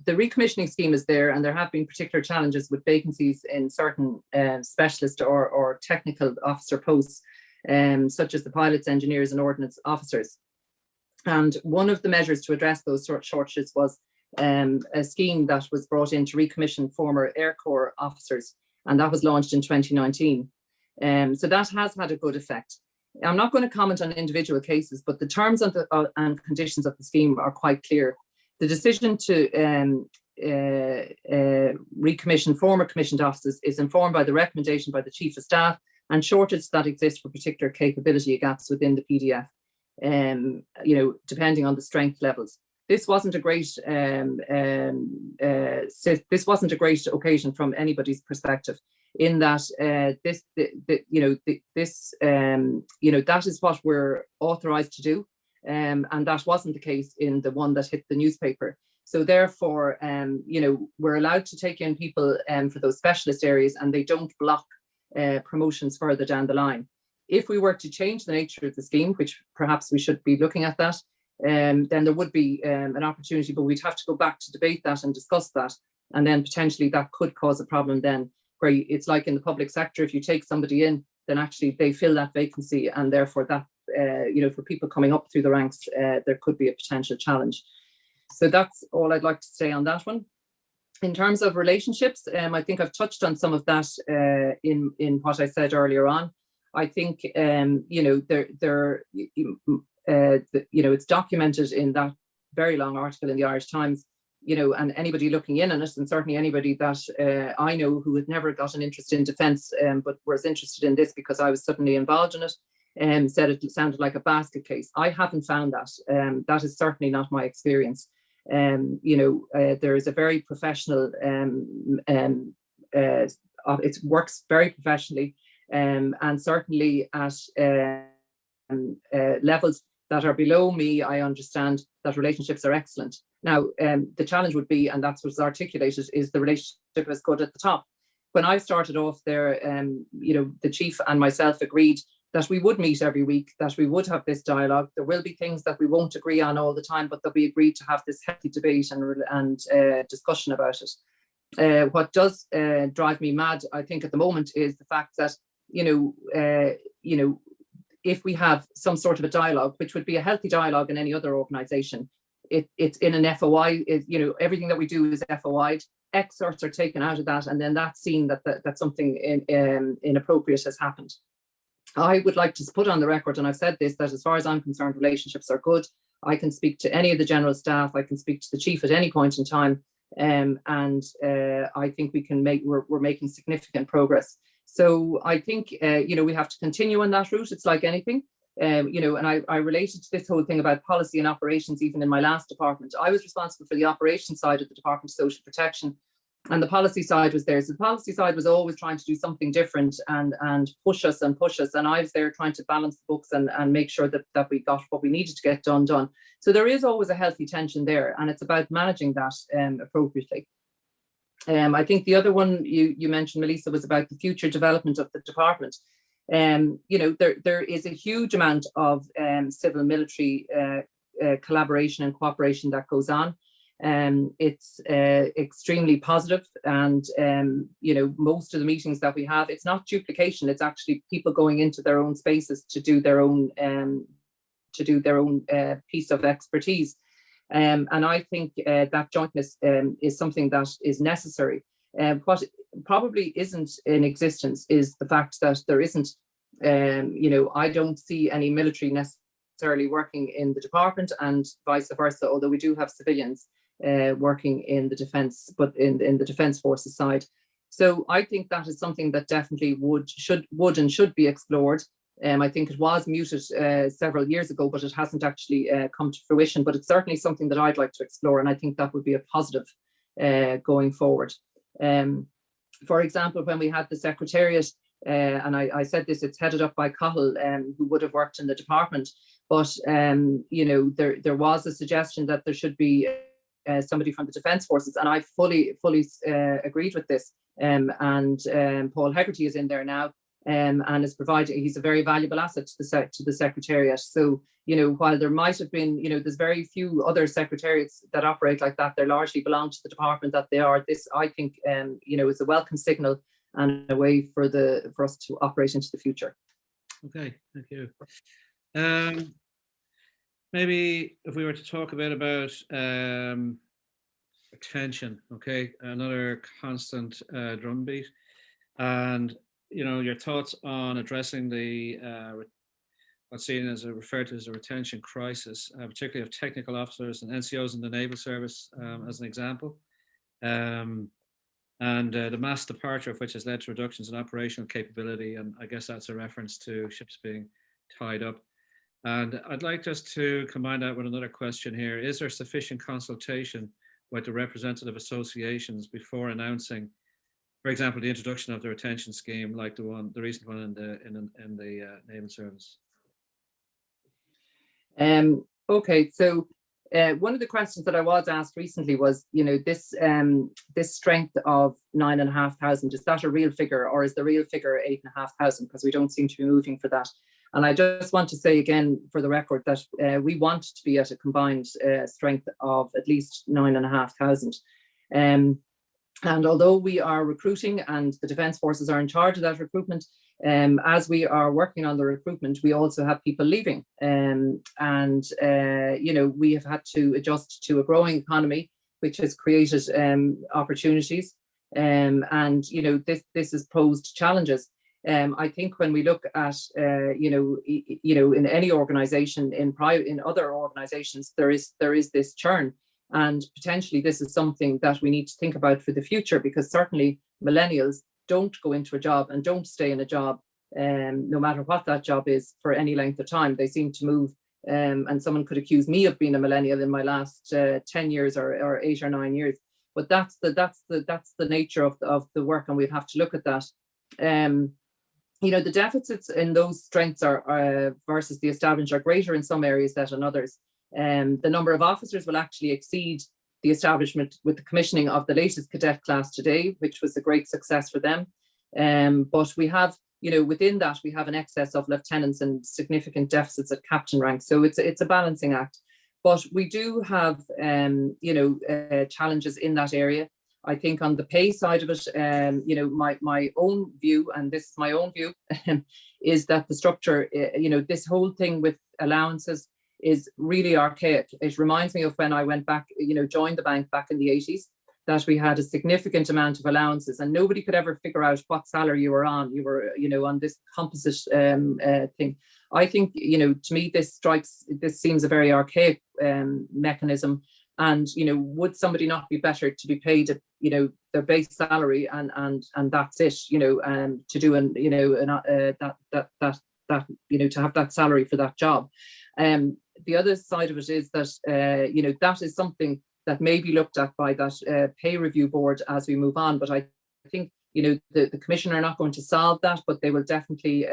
recommissioning scheme is there, and there have been particular challenges with vacancies in certain specialist or technical officer posts, such as the pilots, engineers, and ordnance officers. And one of the measures to address those shortages was a scheme that was brought in to recommission former Air Corps officers, and that was launched in 2019. So that has had a good effect. I'm not going to comment on individual cases, but the terms and conditions of the scheme are quite clear. The decision to recommission former commissioned officers is informed by the recommendation by the Chief of Staff and shortages that exist for particular capability gaps within the PDF, depending on the strength levels. This wasn't a great occasion from anybody's perspective, in that that is what we're authorised to do, and that wasn't the case in the one that hit the newspaper. So therefore, we're allowed to take in people for those specialist areas, and they don't block promotions further down the line. If we were to change the nature of the scheme, which perhaps we should be looking at that, then there would be an opportunity, but we'd have to go back to debate that and discuss that. And then potentially that could cause a problem then, where it's like in the public sector, if you take somebody in, then actually they fill that vacancy, and therefore that, for people coming up through the ranks, there could be a potential challenge. So that's all I'd like to say on that one. In terms of relationships, I think I've touched on some of that in what I said earlier on. I think, it's documented in that very long article in the Irish Times, and anybody looking in on it, and certainly anybody that I know who had never got an interest in defence, but was interested in this because I was suddenly involved in it, said it sounded like a basket case. I haven't found that. That is certainly not my experience. There is a very professional, it works very professionally, and certainly at levels that are below me, I understand that relationships are excellent. Now, the challenge would be, and that's what's articulated, is the relationship is good at the top. When I started off there, the chief and myself agreed that we would meet every week, that we would have this dialogue. There will be things that we won't agree on all the time, but that we agreed to have this healthy debate and discussion about it. What does drive me mad, I think, at the moment is the fact that, if we have some sort of a dialogue, which would be a healthy dialogue in any other organisation, it's in an FOI. Everything that we do is FOI'd. Excerpts are taken out of that, and then that's seen that something inappropriate has happened. I would like to put on the record, and I've said this, that as far as I'm concerned, relationships are good. I can speak to any of the general staff. I can speak to the chief at any point in time, and I think we're making significant progress. So I think, we have to continue on that route. It's like anything, and I related to this whole thing about policy and operations, even in my last department. I was responsible for the operations side of the Department of Social Protection, and the policy side was there. So the policy side was always trying to do something different and push us. And I was there trying to balance the books and make sure that we got what we needed to get done. So there is always a healthy tension there, and it's about managing that appropriately. I think the other one you mentioned, Melissa, was about the future development of the department. There is a huge amount of civil military collaboration and cooperation that goes on. It's extremely positive, and most of the meetings that we have, it's not duplication, it's actually people going into their own spaces to do their own piece of expertise. And I think that jointness is something that is necessary. What probably isn't in existence is the fact that there isn't, I don't see any military necessarily working in the department and vice versa, although we do have civilians working in the defence, but in the Defence Forces side. So I think that is something that definitely would and should be explored. I think it was muted several years ago, but it hasn't actually come to fruition. But it's certainly something that I'd like to explore, and I think that would be a positive going forward. For example, when we had the Secretariat, and I said this, it's headed up by Cahill, who would have worked in the department, but there was a suggestion that there should be somebody from the Defence Forces, and I fully agreed with this. And Paul Hegarty is in there now, and he's a very valuable asset to the Secretariat. So, while there might have been, there's very few other secretariats that operate like that, they largely belong to the department that they are. This, I think, is a welcome signal and a way for us to operate into the future. Okay, thank you. Maybe if we were to talk a bit about retention, okay, another constant drumbeat, and your thoughts on addressing the what's seen as referred to as a retention crisis, particularly of technical officers and NCOs in the naval service, as an example, and the mass departure of which has led to reductions in operational capability, and I guess that's a reference to ships being tied up. And I'd like just to combine that with another question here. Is there sufficient consultation with the representative associations before announcing, for example, the introduction of the retention scheme, like the recent one in the naval service? Okay, so one of the questions that I was asked recently was, this strength of 9,500, is that a real figure, or is the real figure 8,500? Because we don't seem to be moving for that. And I just want to say again, for the record, that we want to be at a combined strength of at least 9,500. And although we are recruiting and the Defence Forces are in charge of that recruitment, as we are working on the recruitment, we also have people leaving. We have had to adjust to a growing economy, which has created opportunities. This has posed challenges. I think when we look at, in any organization, in other organizations, there is this churn. And potentially this is something that we need to think about for the future, because certainly millennials don't go into a job and don't stay in a job, no matter what that job is, for any length of time. They seem to move, and someone could accuse me of being a millennial in my last 10 years or 8 or 9 years. But that's the nature of the work, and we'd have to look at that. The deficits in those strengths are versus the established are greater in some areas than in others. The number of officers will actually exceed the establishment with the commissioning of the latest cadet class today, which was a great success for them. But we have, within that, we have an excess of lieutenants and significant deficits at captain rank. So it's a balancing act. But we do have, challenges in that area. I think on the pay side of it, my own view, and this is my own view, is that the structure, this whole thing with allowances is really archaic. It reminds me of when I went back, joined the bank back in the 80s, that we had a significant amount of allowances and nobody could ever figure out what salary you were on. You were, on this composite thing. I think, to me, this seems a very archaic mechanism. And, would somebody not be better to be paid at, their base salary and that's it, to do to have that salary for that job. The other side of it is that, that is something that may be looked at by that pay review board as we move on. But I think, the Commission are not going to solve that, but they will definitely,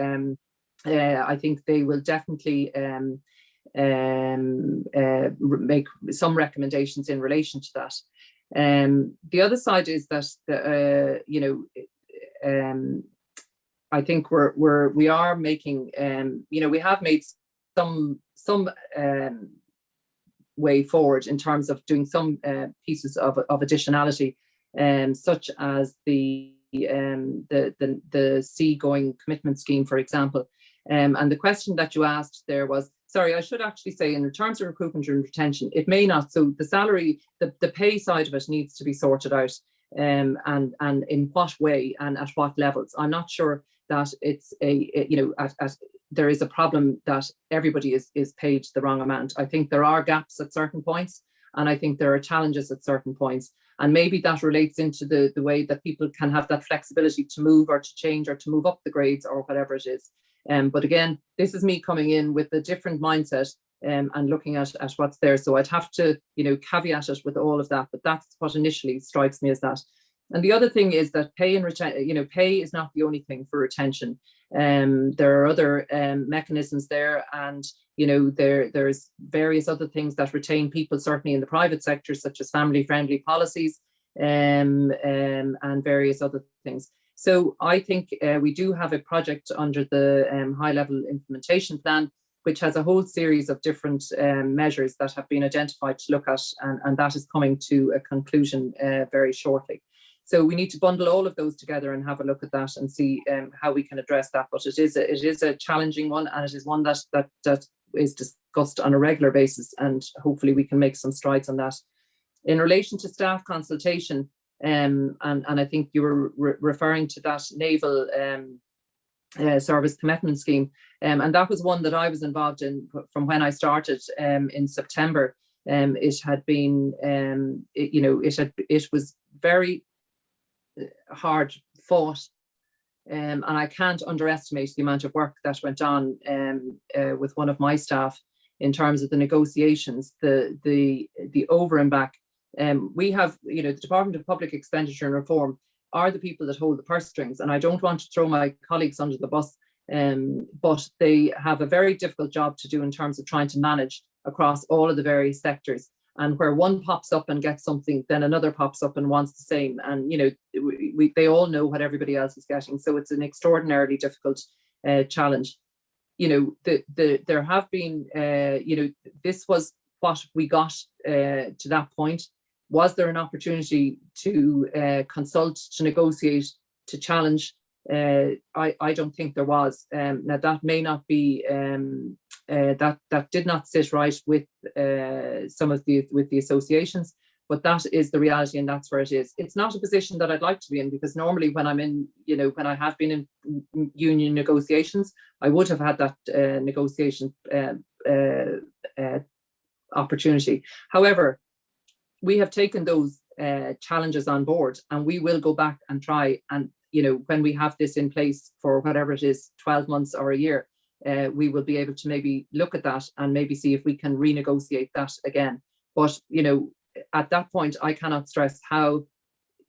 I think they will definitely make some recommendations in relation to that. The other side is that, I think we are making, we have made some way forward in terms of doing some pieces of additionality, such as the seagoing commitment scheme, for example. And the question that you asked there was, sorry, I should actually say in terms of recruitment and retention, it may not. So the salary, the pay side of it needs to be sorted out. and in what way and at what levels. I'm not sure that it's there is a problem that everybody is paid the wrong amount. I think there are gaps at certain points, and I think there are challenges at certain points. And maybe that relates into the way that people can have that flexibility to move or to change or to move up the grades or whatever it is. But again, this is me coming in with a different mindset and looking at what's there. So I'd have to, caveat it with all of that, but that's what initially strikes me as that. And the other thing is that pay and retention, pay is not the only thing for retention. There are other mechanisms there, and there's various other things that retain people, certainly in the private sector, such as family-friendly policies and various other things. So I think we do have a project under the high-level implementation plan, which has a whole series of different measures that have been identified to look at, and that is coming to a conclusion very shortly. So we need to bundle all of those together and have a look at that and see how we can address that. But it is a challenging one, and it is one that is discussed on a regular basis, and hopefully we can make some strides on that. In relation to staff consultation, and I think you were referring to that naval service commitment scheme, and that was one that I was involved in from when I started in September. It had been, it was very hard fought, and I can't underestimate the amount of work that went on with one of my staff in terms of the negotiations, the over and back. We have, the Department of Public Expenditure and Reform are the people that hold the purse strings, and I don't want to throw my colleagues under the bus, but they have a very difficult job to do in terms of trying to manage across all of the various sectors. And where one pops up and gets something, then another pops up and wants the same. And, they all know what everybody else is getting. So it's an extraordinarily difficult challenge. There have been, this was what we got to that point. Was there an opportunity to consult, to negotiate, to challenge? I don't think there was. Now that may not be, that did not sit right with some of the associations, but that is the reality, and that's where it is. It's not a position that I'd like to be in, because normally when I'm in, when I have been in union negotiations, I would have had that negotiation opportunity. However, we have taken those challenges on board, and we will go back and try, and when we have this in place for whatever it is, 12 months or a year, we will be able to maybe look at that and maybe see if we can renegotiate that again. But at that point, I cannot stress how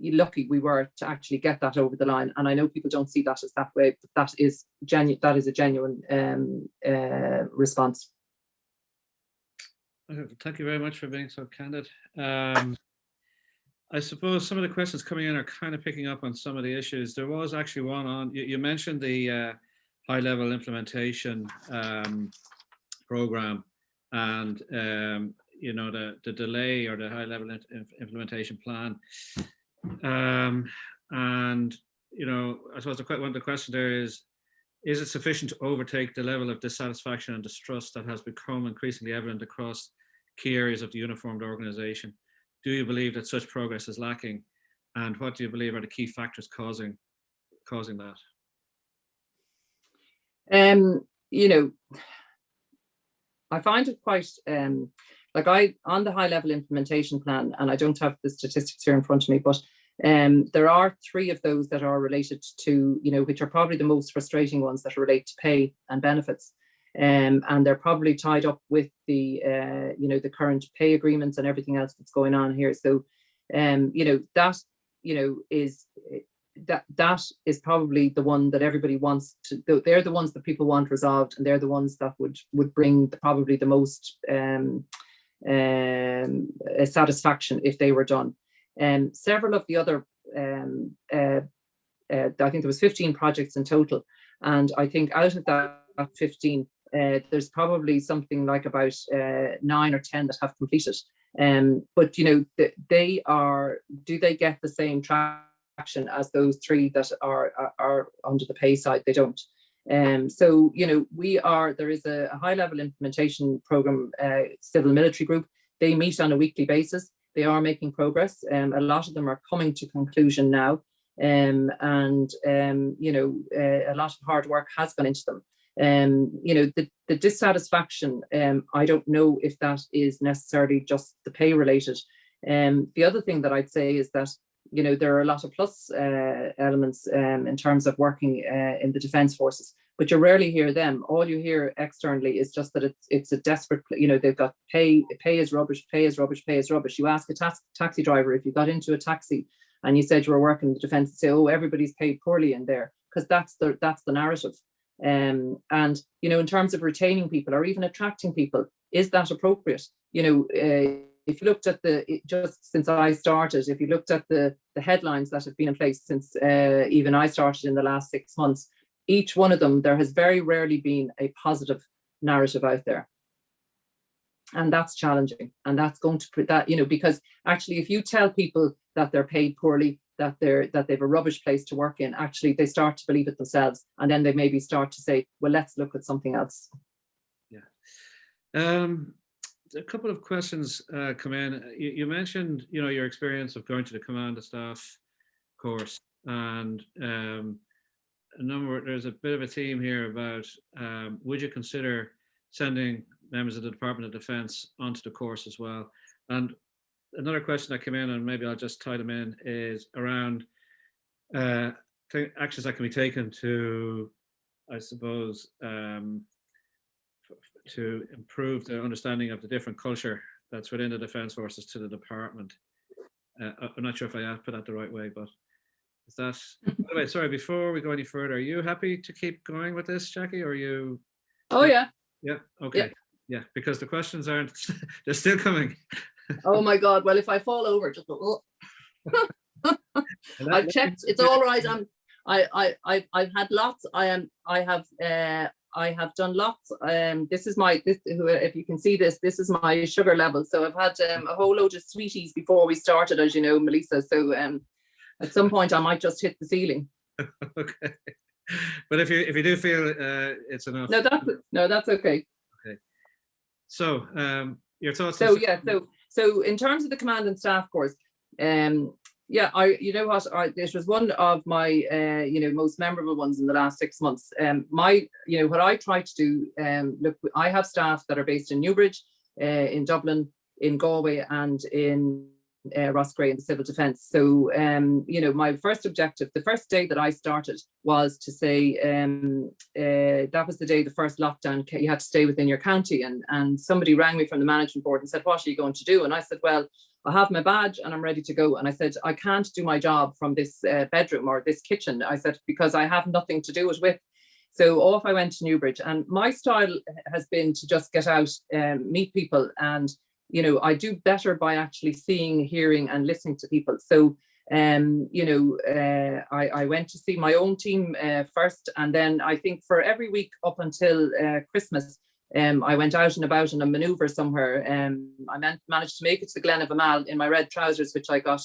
lucky we were to actually get that over the line. And I know people don't see that as that way, but that is a genuine response. Thank you very much for being so candid. I suppose some of the questions coming in are kind of picking up on some of the issues. There was actually one on, you mentioned the high-level implementation program, and the delay or the high-level implementation plan. And I suppose one of the questions there is it sufficient to overtake the level of dissatisfaction and distrust that has become increasingly evident across key areas of the uniformed organization? Do you believe that such progress is lacking, and what do you believe are the key factors causing that? I find it quite on the high level implementation plan, and I don't have the statistics here in front of me, but there are 3 of those that are related to, which are probably the most frustrating ones, that relate to pay and benefits. And they're probably tied up with the the current pay agreements and everything else that's going on here. So that is probably the one that everybody wants to. They're the ones that people want resolved, and they're the ones that would bring probably the most satisfaction if they were done. Several of the other, I think there was 15 projects in total, and I think out of that 15, there's probably something like about 9 or 10 that have completed. But do they get the same traction as those 3 that are under the pay side? They don't. So there is a high level implementation program, civil military group. They meet on a weekly basis. They are making progress. A lot of them are coming to conclusion now. A lot of hard work has gone into them. The dissatisfaction, I don't know if that is necessarily just the pay related. The other thing that I'd say is that, there are a lot of plus elements in terms of working in the Defence Forces, but you rarely hear them. All you hear externally is just that it's a desperate, they've got pay is rubbish, pay is rubbish, pay is rubbish. You ask a taxi driver if you got into a taxi and you said you were working in the defence, and say, oh, everybody's paid poorly in there, because that's the narrative. And in terms of retaining people or even attracting people, is that appropriate? If you looked at just since I started, if you looked at the headlines that have been in place since even I started in the last 6 months, each one of them, there has very rarely been a positive narrative out there. And that's challenging. And that's going to put that, because actually, if you tell people that they're paid poorly, that they've a rubbish place to work in, actually they start to believe it themselves. And then they maybe start to say, well, let's look at something else. Yeah. A couple of questions come in. You mentioned, your experience of going to the command of staff course, and there's a bit of a theme here about would you consider sending members of the Department of Defence onto the course as well? And another question that came in, and maybe I'll just tie them in, is around actions that can be taken to, I suppose, to improve the understanding of the different culture that's within the Defence Forces to the department. I'm not sure if I put that the right way, but is that... By the way, sorry, before we go any further, are you happy to keep going with this, Jacqui, or are you... Oh, yeah. Yeah, okay. Yeah, because the questions aren't... They're still coming. Oh, my God. Well, if I fall over, just go... I've checked. It's all right. I've had lots. I have done lots. If you can see this is my sugar level. So I've had a whole load of sweeties before we started, as you know, Melissa. So at some point I might just hit the ceiling. Okay. But if you do feel it's enough. No, that's okay. Okay. So your thoughts? So in terms of the command and staff course, this was one of my most memorable ones in the last 6 months. What I try to do, look, I have staff that are based in Newbridge, in Dublin, in Galway, and in Roscrea in the civil defence. So my first objective, the first day that I started, was to say that was the day, the first lockdown, you had to stay within your county, and somebody rang me from the management board and said, what are you going to do? And I said, well, I have my badge and I'm ready to go. And I said, I can't do my job from this bedroom or this kitchen. I said, because I have nothing to do it with. So off I went to Newbridge, and my style has been to just get out, meet people, and I do better by actually seeing, hearing, and listening to people. So I went to see my own team first, and then I think for every week up until Christmas, I went out and about in a manoeuvre somewhere. I managed to make it to the Glen of Amal in my red trousers, which I got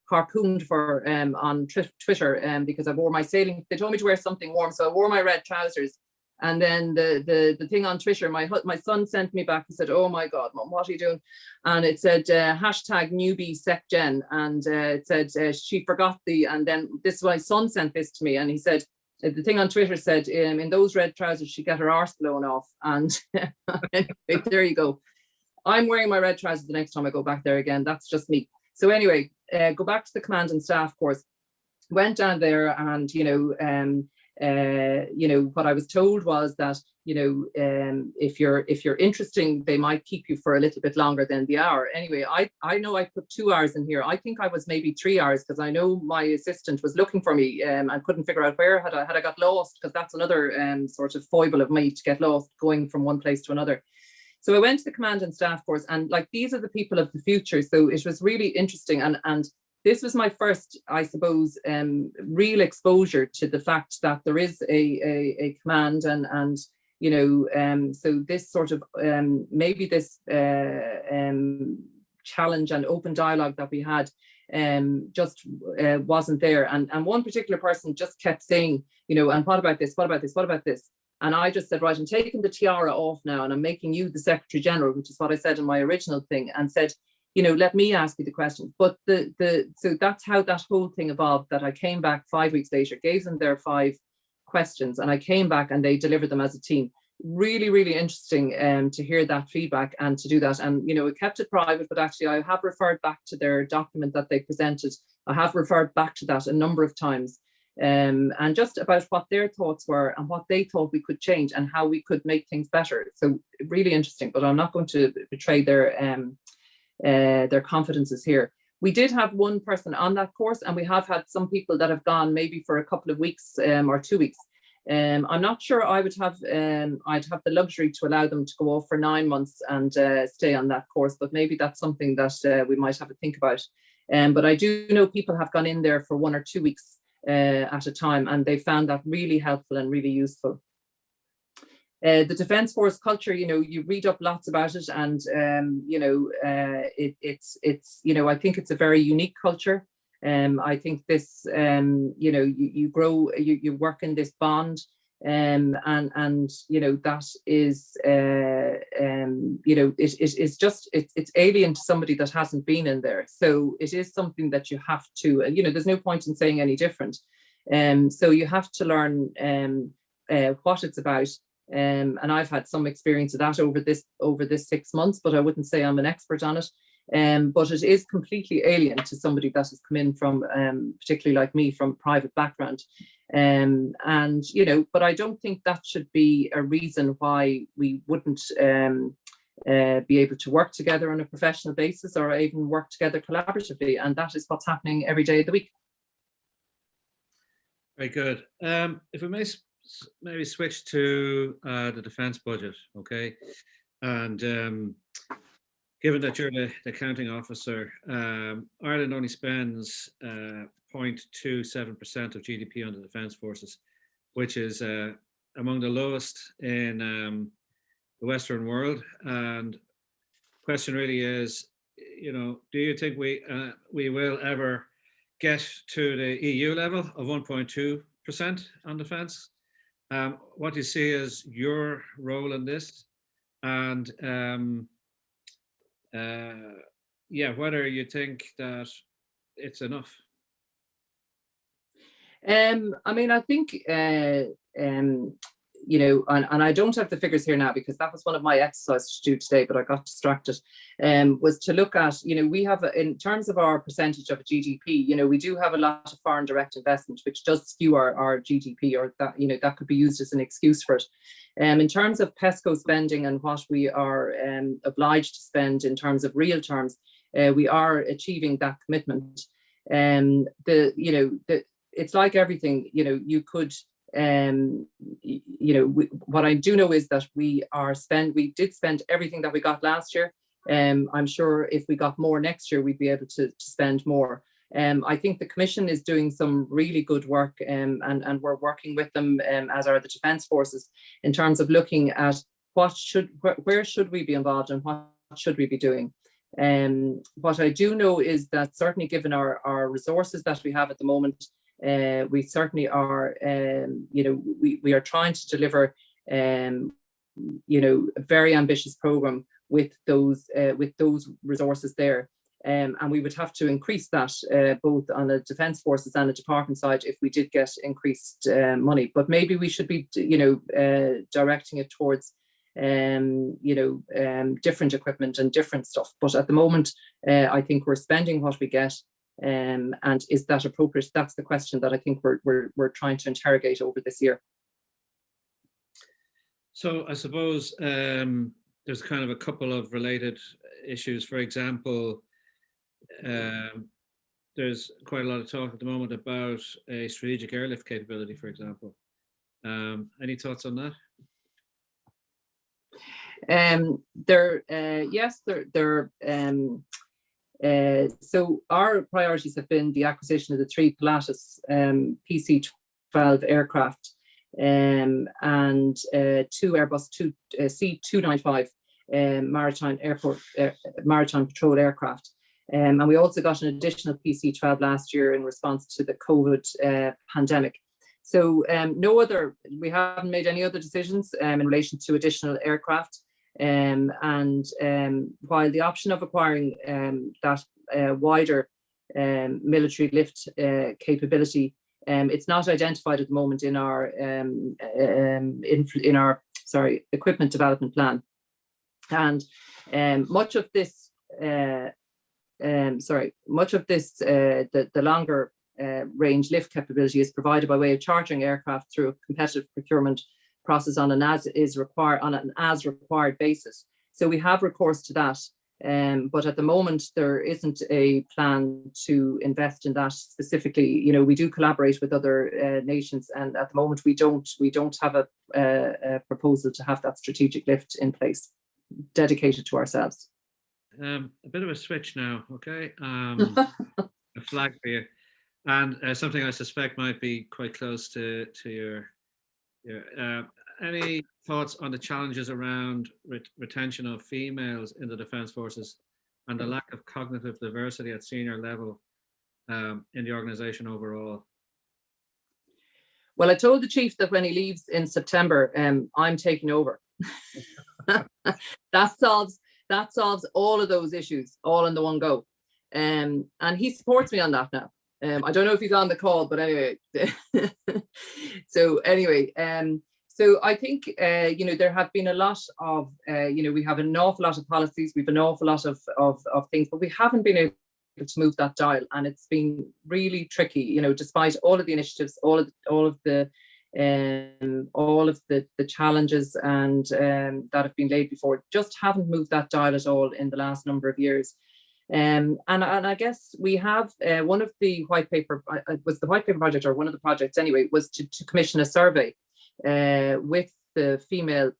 harpooned for on Twitter because I wore my sailing. They told me to wear something warm, so I wore my red trousers. And then the thing on Twitter, my son sent me back and said, "Oh my God, Mom, what are you doing?" And it said hashtag newbie SecGen, and it said she forgot and then my son sent this to me, and he said, the thing on Twitter said, in those red trousers, she got her arse blown off. And anyway, there you go. I'm wearing my red trousers the next time I go back there again. That's just me. So anyway, go back to the command and staff course. Went down there, and what I was told was that if you're interesting, they might keep you for a little bit longer than the hour. Anyway, I know I put 2 hours in here. I think I was maybe 3 hours, because I know my assistant was looking for me and couldn't figure out where. Had I got lost, because that's another sort of foible of me, to get lost going from one place to another. So I went to the command and staff course, and these are the people of the future. So it was really interesting, and this was my first, I suppose, real exposure to the fact that there is a command, and so this sort of maybe this challenge and open dialogue that we had just wasn't there. And one particular person just kept saying, and what about this? What about this? What about this? And I just said, right, I'm taking the tiara off now, and I'm making you the Secretary General, which is what I said in my original thing, and said, let me ask you the questions. But so that's how that whole thing evolved, that I came back 5 weeks later, gave them their 5 questions, and I came back and they delivered them as a team. Really, really interesting to hear that feedback and to do that. And, we kept it private, but actually I have referred back to their document that they presented. I have referred back to that a number of times, and just about what their thoughts were and what they thought we could change and how we could make things better. So really interesting, but I'm not going to betray their confidences here. We did have one person on that course, and we have had some people that have gone maybe for a couple of weeks or 2 weeks. I'm not sure I'd have the luxury to allow them to go off for 9 months and stay on that course, but maybe that's something that we might have to think about. But I do know people have gone in there for 1 or 2 weeks at a time, and they found that really helpful and really useful. The Defence Force culture, you read up lots about it, and it's I think it's a very unique culture. I think this, you grow, you work in this bond, and that is, it's alien to somebody that hasn't been in there. So it is something that you have to, there's no point in saying any different. So you have to learn what it's about. And I've had some experience of that over this 6 months, but I wouldn't say I'm an expert on it. But it is completely alien to somebody that has come in from, particularly like me, from private background. But I don't think that should be a reason why we wouldn't be able to work together on a professional basis, or even work together collaboratively. And that is what's happening every day of the week. Very good. If we may maybe switch to the defence budget, okay? And given that you're the accounting officer, Ireland only spends 0.27% of GDP on the defence forces, which is among the lowest in the Western world. And the question really is, do you think we will ever get to the EU level of 1.2% on defence? What do you see as your role in this? And whether you think that it's enough. I think, and I don't have the figures here now because that was one of my exercises to do today, but I got distracted, was to look at, we have, in terms of our percentage of GDP, we do have a lot of foreign direct investment, which does skew our GDP, or that, that could be used as an excuse for it. In terms of PESCO spending and what we are obliged to spend in terms of real terms, we are achieving that commitment. It's like everything, you could, what I do know is that we did spend everything that we got last year. I'm sure if we got more next year, we'd be able to spend more. I think the Commission is doing some really good work, and we're working with them, as are the Defence Forces, in terms of looking at where should we be involved and what should we be doing. What I do know is that certainly given our resources that we have at the moment, we certainly are, we are trying to deliver, a very ambitious program with those resources there. And we would have to increase that both on the Defence Forces and the department side if we did get increased money. But maybe we should be, directing it towards, different equipment and different stuff. But at the moment, I think we're spending what we get. And is that appropriate? That's the question that I think we're trying to interrogate over this year. So I suppose there's kind of a couple of related issues. For example, there's quite a lot of talk at the moment about a strategic airlift capability, for example. Any thoughts on that? So our priorities have been the acquisition of the 3 Pilatus PC-12 aircraft, and 2 Airbus C295 maritime patrol aircraft. And we also got an additional PC-12 last year in response to the COVID pandemic. So we haven't made any other decisions in relation to additional aircraft. While the option of acquiring that wider military lift capability, it's not identified at the moment in our equipment development plan, and much of this the longer range lift capability is provided by way of chartering aircraft through a competitive procurement process on an as required basis. So we have recourse to that, but at the moment there isn't a plan to invest in that specifically. You know, we do collaborate with other nations, and at the moment we don't have a proposal to have that strategic lift in place dedicated to ourselves. A bit of a switch now, okay? A flag for you, and something I suspect might be quite close to your any thoughts on the challenges around retention of females in the Defence Forces and the lack of cognitive diversity at senior level in the organisation overall? Well, I told the chief that when he leaves in September, I'm taking over. That solves all of those issues all in the one go, and he supports me on that now. I don't know if he's on the call, but anyway. So I think there have been a lot of we have an awful lot of policies, we've an awful lot of things, but we haven't been able to move that dial, and it's been really tricky. You know, despite all of the initiatives, all of the challenges and that have been laid before, just haven't moved that dial at all in the last number of years. And I guess we have one of the white paper was the white paper project, or one of the projects anyway, was to commission a survey with the female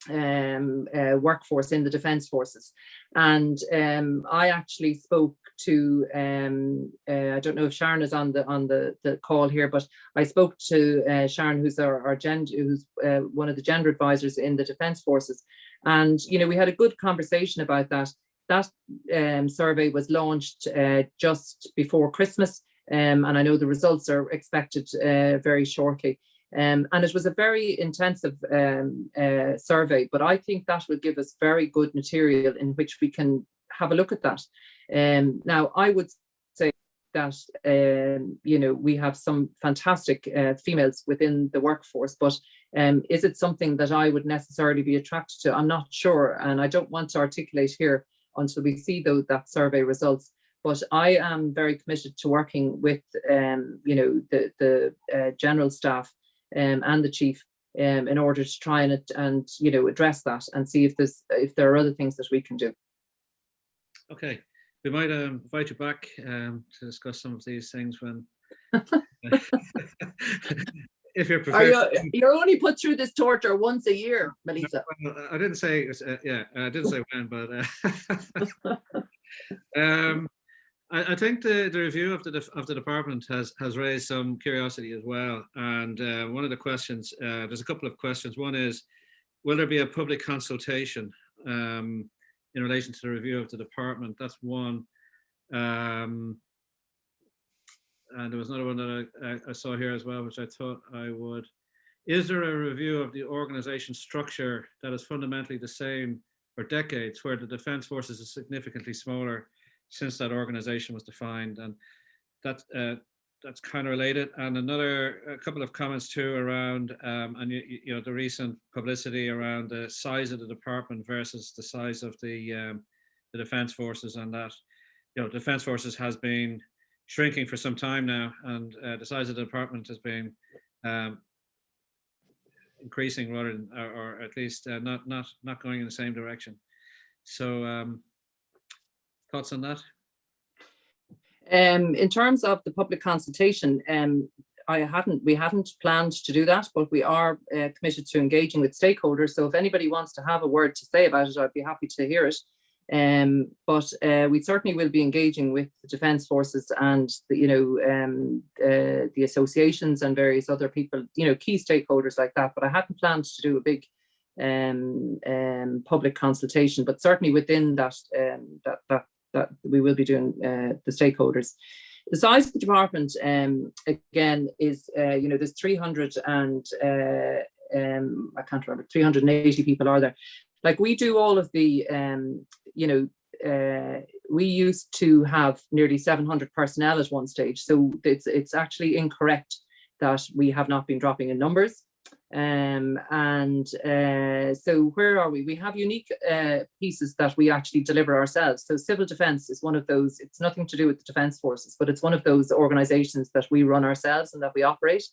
workforce in the Defence Forces. And I actually spoke to I don't know if Sharon is on the call here, but I spoke to Sharon, who's who's one of the gender advisors in the Defence Forces, and we had a good conversation about that. That survey was launched just before Christmas, and I know the results are expected very shortly. And it was a very intensive survey, but I think that will give us very good material in which we can have a look at that. Now, I would say that we have some fantastic females within the workforce, but is it something that I would necessarily be attracted to? I'm not sure, and I don't want to articulate here until we see that survey results. But I am very committed to working with the general staff and the chief in order to try and address that and see if there are other things that we can do. Okay, we might invite you back to discuss some of these things when if you're prepared. You're only put through this torture once a year, Melissa. No, I didn't say I didn't say when, but I think the review of the department has raised some curiosity as well. And one of the questions, there's a couple of questions. One is, will there be a public consultation in relation to the review of the department? That's one. And there was another one that I saw here as well, which I thought I would. Is there a review of the organization structure that is fundamentally the same for decades, where the Defence Forces is significantly smaller since that organization was defined? And that's kind of related. And a couple of comments too around the recent publicity around the size of the department versus the size of the Defence Forces, and that Defence Forces has been shrinking for some time now, and the size of the department has been increasing rather than, or at least not going in the same direction. So thoughts on that? In terms of the public consultation, we hadn't planned to do that, but we are committed to engaging with stakeholders. So if anybody wants to have a word to say about it, I'd be happy to hear it. But we certainly will be engaging with the Defence Forces and the associations and various other people, key stakeholders like that. But I hadn't planned to do a big public consultation, but certainly within that we will be doing the stakeholders. The size of the department, again, is there's 300 and I can't remember, 380 people are there. like we do all of the, we used to have nearly 700 personnel at one stage. So it's actually incorrect that we have not been dropping in numbers. So where are we? We have unique pieces that we actually deliver ourselves. So civil defence is one of those. It's nothing to do with the defence forces, but it's one of those organisations that we run ourselves and that we operate.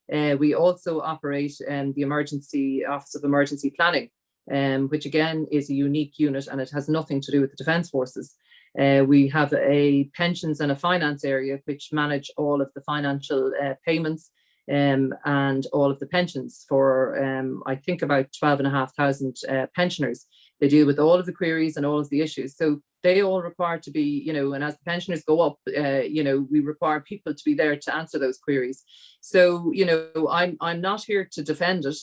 We also operate the Emergency Office of Emergency Planning, which again is a unique unit, and it has nothing to do with the defence forces. We have a pensions and a finance area which manage all of the financial payments and all of the pensions for I think about 12,500 pensioners. They deal with all of the queries and all of the issues. So they all require to be, and as the pensioners go up, we require people to be there to answer those queries. So, I'm not here to defend it.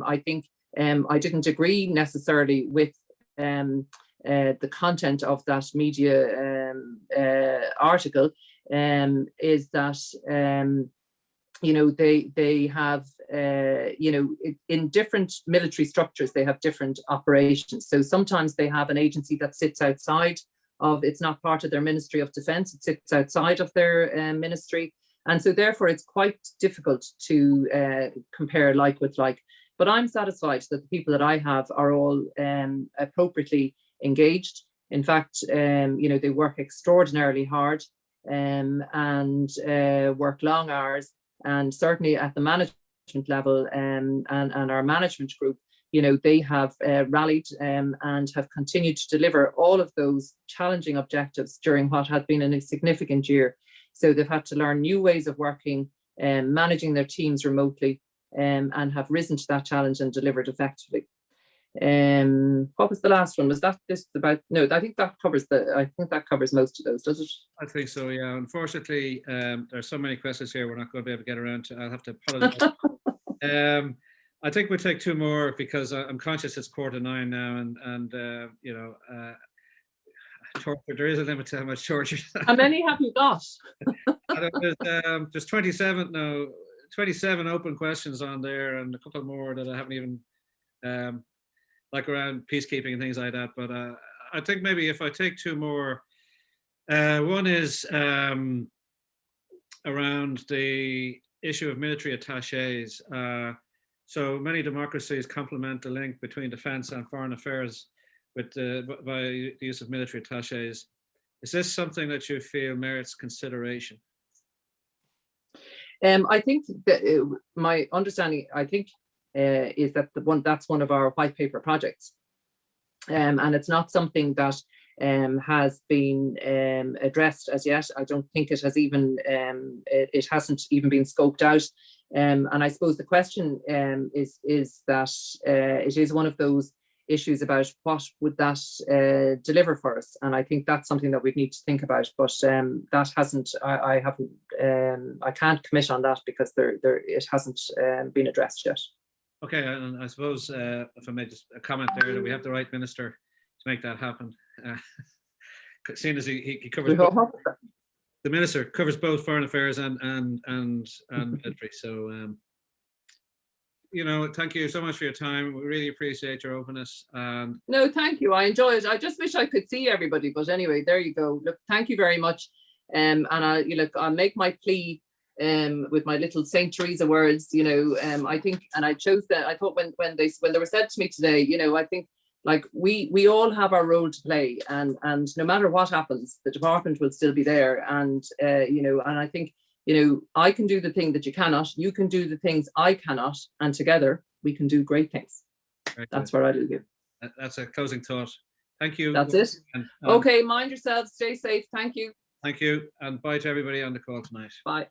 I think I didn't agree necessarily with the content of that media article, is that they have, in different military structures, they have different operations. So sometimes they have an agency that sits outside of, it's not part of their Ministry of Defence, it sits outside of their ministry. And so therefore it's quite difficult to compare like with like. But I'm satisfied that the people that I have are all appropriately engaged. In fact, they work extraordinarily hard and work long hours. And certainly at the management level and our management group, they have rallied and have continued to deliver all of those challenging objectives during what had been a significant year. So they've had to learn new ways of working, managing their teams remotely, and have risen to that challenge and delivered effectively. What was the last one? Was that this about? No, I think that covers most of those, does it? I think so, yeah. Unfortunately, there are so many questions here we're not going to be able to get around to. I'll have to apologize. I think we'll take two more because I'm conscious it's 9:15 now, and torture, there is a limit to how much torture. How many have you got? There's 27 now, 27 open questions on there, and a couple more that I haven't even like around peacekeeping and things like that. But I think maybe if I take two more, one is around the issue of military attaches. So many democracies complement the link between defense and foreign affairs by the use of military attaches. Is this something that you feel merits consideration? I think that my understanding, is that that's one of our white paper projects, and it's not something that has been addressed as yet. I don't think it has even it hasn't even been scoped out. And I suppose the question is that it is one of those issues about what would that deliver for us, and I think that's something that we need to think about. But that hasn't. I haven't. I can't commit on that because it hasn't been addressed yet. Okay, and I suppose if I may just a comment there, that we have the right minister to make that happen. Seeing as he covers both, the minister covers both foreign affairs and military. So thank you so much for your time. We really appreciate your openness. No, thank you. I enjoy it. I just wish I could see everybody, but anyway, there you go. Look, thank you very much. And I'll make my plea with my little Saint Teresa words. I think, and I chose that. I thought when they were said to me today, I think like we all have our role to play, and no matter what happens, the department will still be there. And and I think I can do the thing that you cannot. You can do the things I cannot, and together we can do great things. That's where I leave you. That's a closing thought. Thank you. That's it. Okay, mind yourselves. Stay safe. Thank you. Thank you, and bye to everybody on the call tonight. Bye.